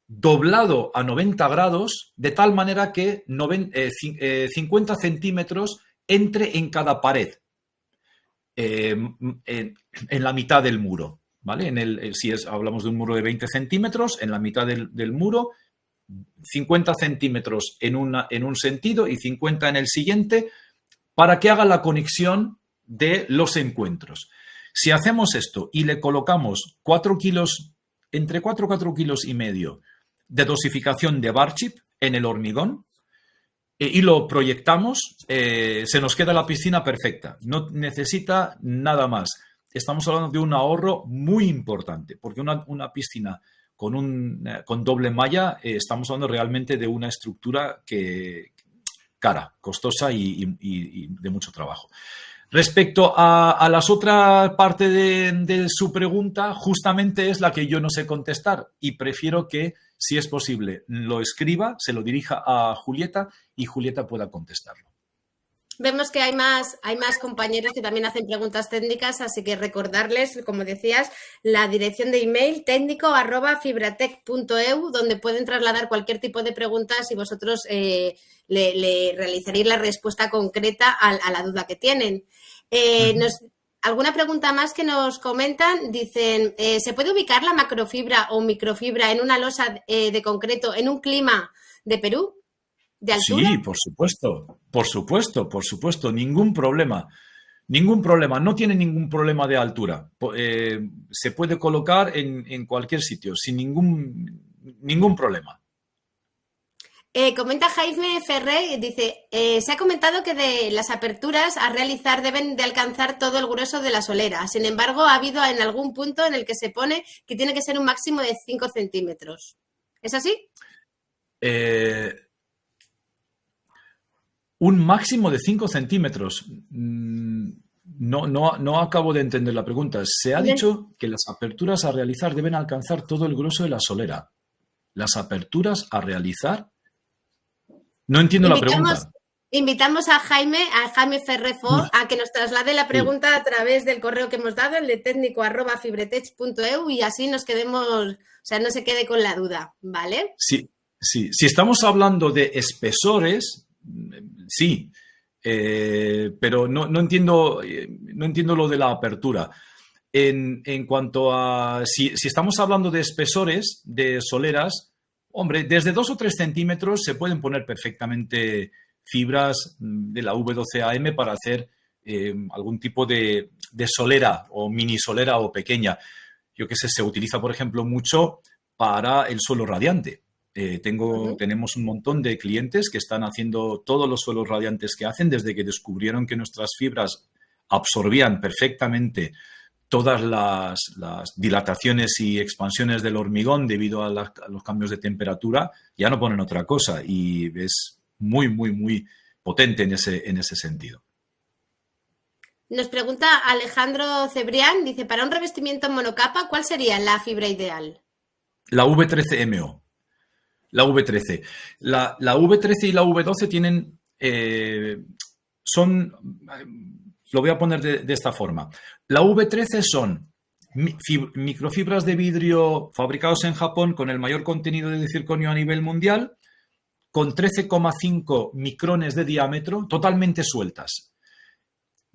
[SPEAKER 2] doblado a 90 grados, de tal manera que 50 centímetros entre en cada pared, en la mitad del muro, ¿vale? Hablamos de un muro de 20 centímetros, en la mitad del muro, 50 centímetros en un sentido y 50 en el siguiente, para que haga la conexión de los encuentros. Si hacemos esto y le colocamos 4 kilos, entre 4 y 4 kilos y medio de dosificación de Barchip en el hormigón, y lo proyectamos, se nos queda la piscina perfecta. No necesita nada más. Estamos hablando de un ahorro muy importante, porque una piscina con doble malla, estamos hablando realmente de una estructura cara, costosa y de mucho trabajo. Respecto a las otras parte de su pregunta, justamente es la que yo no sé contestar y prefiero que, si es posible, lo escriba, se lo dirija a Julieta y Julieta pueda contestarlo.
[SPEAKER 1] Vemos que hay más compañeros que también hacen preguntas técnicas, así que recordarles, como decías, la dirección de email técnico@fibratech.eu, donde pueden trasladar cualquier tipo de preguntas y vosotros le realizaréis la respuesta concreta a la duda que tienen. ¿Alguna pregunta más que nos comentan? Dicen, ¿se puede ubicar la macrofibra o microfibra en una losa de concreto en un clima de Perú? ¿De altura?
[SPEAKER 2] Sí, por supuesto, ningún problema. No tiene ningún problema de altura. Se puede colocar en cualquier sitio sin ningún problema.
[SPEAKER 1] Comenta Jaime Ferré, dice, se ha comentado que de las aperturas a realizar deben de alcanzar todo el grueso de la solera. Sin embargo, ha habido en algún punto en el que se pone que tiene que ser un máximo de 5 centímetros. ¿Es así?
[SPEAKER 2] Un máximo de 5 centímetros. No acabo de entender la pregunta. Se ha dicho que las aperturas a realizar deben alcanzar todo el grueso de la solera. Las aperturas a realizar... No entiendo la pregunta.
[SPEAKER 1] Invitamos a Jaime Ferrefort a que nos traslade la pregunta a través del correo que hemos dado, el de técnico@fibratech.eu, y así nos quedemos, o sea, no se quede con la duda, ¿vale?
[SPEAKER 2] Sí. Si estamos hablando de espesores... Sí, pero no entiendo lo de la apertura. En cuanto a si estamos hablando de espesores de soleras, hombre, desde 2 o 3 centímetros se pueden poner perfectamente fibras de la V12AM para hacer algún tipo de solera o mini solera o pequeña. Yo qué sé, se utiliza, por ejemplo, mucho para el suelo radiante. Tenemos un montón de clientes que están haciendo todos los suelos radiantes que hacen desde que descubrieron que nuestras fibras absorbían perfectamente todas las dilataciones y expansiones del hormigón debido a los cambios de temperatura. Ya no ponen otra cosa y es muy, muy, muy potente en ese sentido.
[SPEAKER 1] Nos pregunta Alejandro Cebrián, dice, para un revestimiento en monocapa, ¿cuál sería la fibra ideal?
[SPEAKER 2] La V13MO. La V13. La V13 y la V12 tienen... lo voy a poner de esta forma. La V13 son microfibras de vidrio fabricados en Japón con el mayor contenido de circonio a nivel mundial, con 13,5 micrones de diámetro, totalmente sueltas.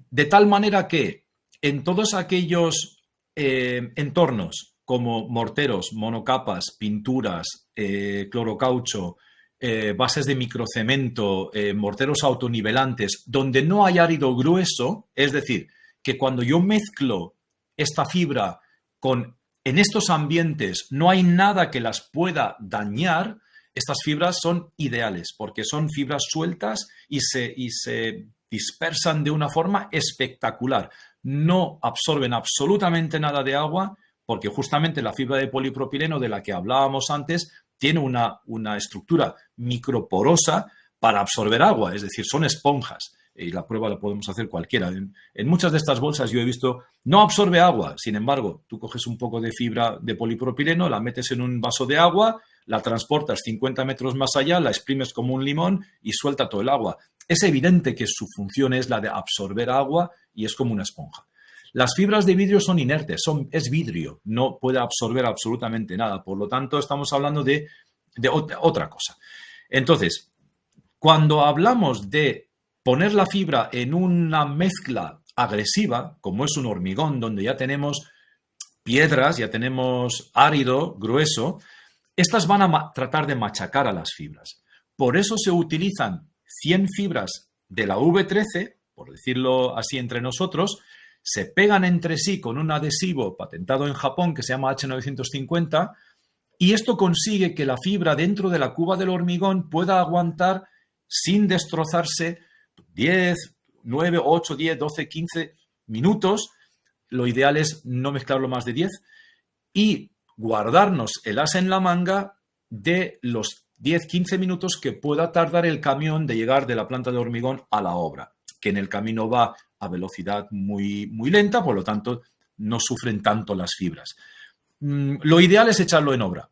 [SPEAKER 2] De tal manera que en todos aquellos entornos como morteros, monocapas, pinturas, clorocaucho, bases de microcemento, morteros autonivelantes, donde no hay árido grueso, es decir, que cuando yo mezclo esta fibra en estos ambientes no hay nada que las pueda dañar, estas fibras son ideales porque son fibras sueltas y se dispersan de una forma espectacular. No absorben absolutamente nada de agua porque justamente la fibra de polipropileno de la que hablábamos antes tiene una estructura microporosa para absorber agua, es decir, son esponjas. Y la prueba la podemos hacer cualquiera. En muchas de estas bolsas yo he visto, no absorbe agua. Sin embargo, tú coges un poco de fibra de polipropileno, la metes en un vaso de agua, la transportas 50 metros más allá, la exprimes como un limón y suelta todo el agua. Es evidente que su función es la de absorber agua y es como una esponja. Las fibras de vidrio son inertes, es vidrio, no puede absorber absolutamente nada. Por lo tanto, estamos hablando de otra cosa. Entonces, cuando hablamos de poner la fibra en una mezcla agresiva, como es un hormigón, donde ya tenemos piedras, ya tenemos árido, grueso, estas van a tratar de machacar a las fibras. Por eso se utilizan 100 fibras de la V13, por decirlo así entre nosotros, se pegan entre sí con un adhesivo patentado en Japón que se llama H950 y esto consigue que la fibra dentro de la cuba del hormigón pueda aguantar sin destrozarse, 10, 9, 8, 10, 12, 15 minutos. Lo ideal es no mezclarlo más de 10 y guardarnos el as en la manga de los 10, 15 minutos que pueda tardar el camión de llegar de la planta de hormigón a la obra, que en el camino va a velocidad muy, muy lenta, por lo tanto no sufren tanto las fibras. Lo ideal es echarlo en obra,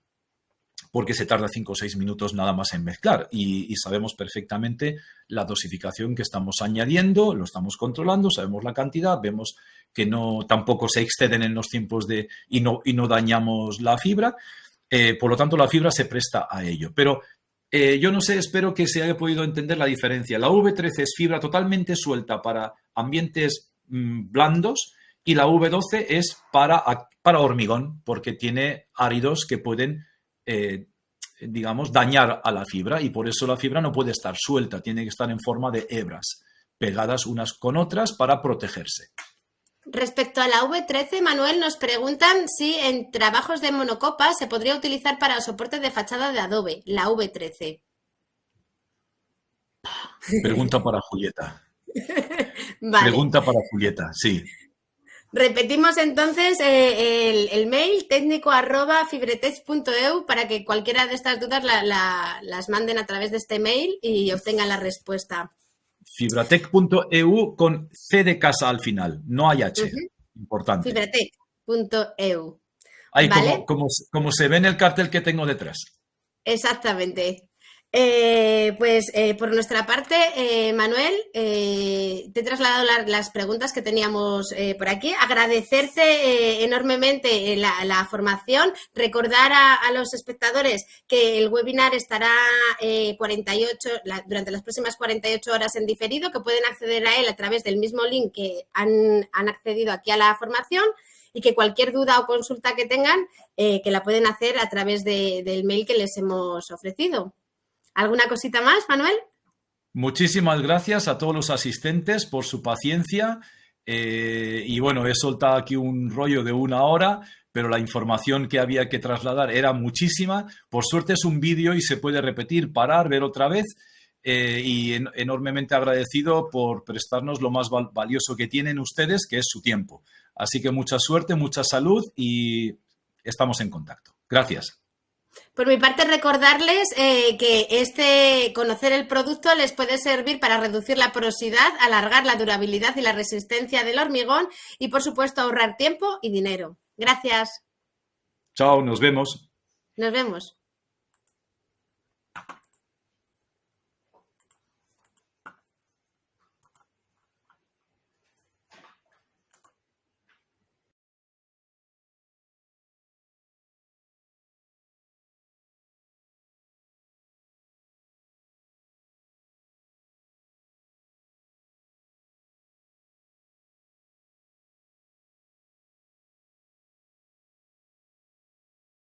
[SPEAKER 2] porque se tarda 5 o 6 minutos nada más en mezclar y sabemos perfectamente la dosificación que estamos añadiendo, lo estamos controlando, sabemos la cantidad, vemos que tampoco se exceden en los tiempos y no dañamos la fibra. Por lo tanto, la fibra se presta a ello. Pero yo no sé, espero que se haya podido entender la diferencia. La V13 es fibra totalmente suelta para ambientes blandos y la V12 es para hormigón, porque tiene áridos que pueden, digamos, dañar a la fibra y por eso la fibra no puede estar suelta, tiene que estar en forma de hebras, pegadas unas con otras para protegerse.
[SPEAKER 1] Respecto a la V13, Manuel, nos preguntan si en trabajos de monocopa se podría utilizar para soporte de fachada de adobe, la V13.
[SPEAKER 2] Pregunta para Julieta.
[SPEAKER 1] Vale.
[SPEAKER 2] Pregunta para Julieta, sí.
[SPEAKER 1] Repetimos entonces el mail técnico@fibretech.eu para que cualquiera de estas dudas las manden a través de este mail y obtengan la respuesta.
[SPEAKER 2] Fibratech.eu con C de casa al final, no hay H. Importante.
[SPEAKER 1] Fibratech.eu.
[SPEAKER 2] Ahí,
[SPEAKER 1] ¿vale?
[SPEAKER 2] como se ve en el cartel que tengo detrás.
[SPEAKER 1] Exactamente. Por nuestra parte, Manuel, te he trasladado las preguntas que teníamos por aquí. Agradecerte enormemente la formación. Recordar a los espectadores que el webinar estará durante las próximas 48 horas en diferido, que pueden acceder a él a través del mismo link que han accedido aquí a la formación y que cualquier duda o consulta que tengan, que la pueden hacer a través del mail que les hemos ofrecido. ¿Alguna cosita más, Manuel?
[SPEAKER 2] Muchísimas gracias a todos los asistentes por su paciencia. Y bueno, he soltado aquí un rollo de 1 hora, pero la información que había que trasladar era muchísima. Por suerte es un vídeo y se puede repetir, parar, ver otra vez. Y enormemente agradecido por prestarnos lo más valioso que tienen ustedes, que es su tiempo. Así que mucha suerte, mucha salud y estamos en contacto. Gracias.
[SPEAKER 1] Por mi parte, recordarles que conocer el producto les puede servir para reducir la porosidad, alargar la durabilidad y la resistencia del hormigón y, por supuesto, ahorrar tiempo y dinero. Gracias.
[SPEAKER 2] Chao, nos vemos.
[SPEAKER 1] Nos vemos.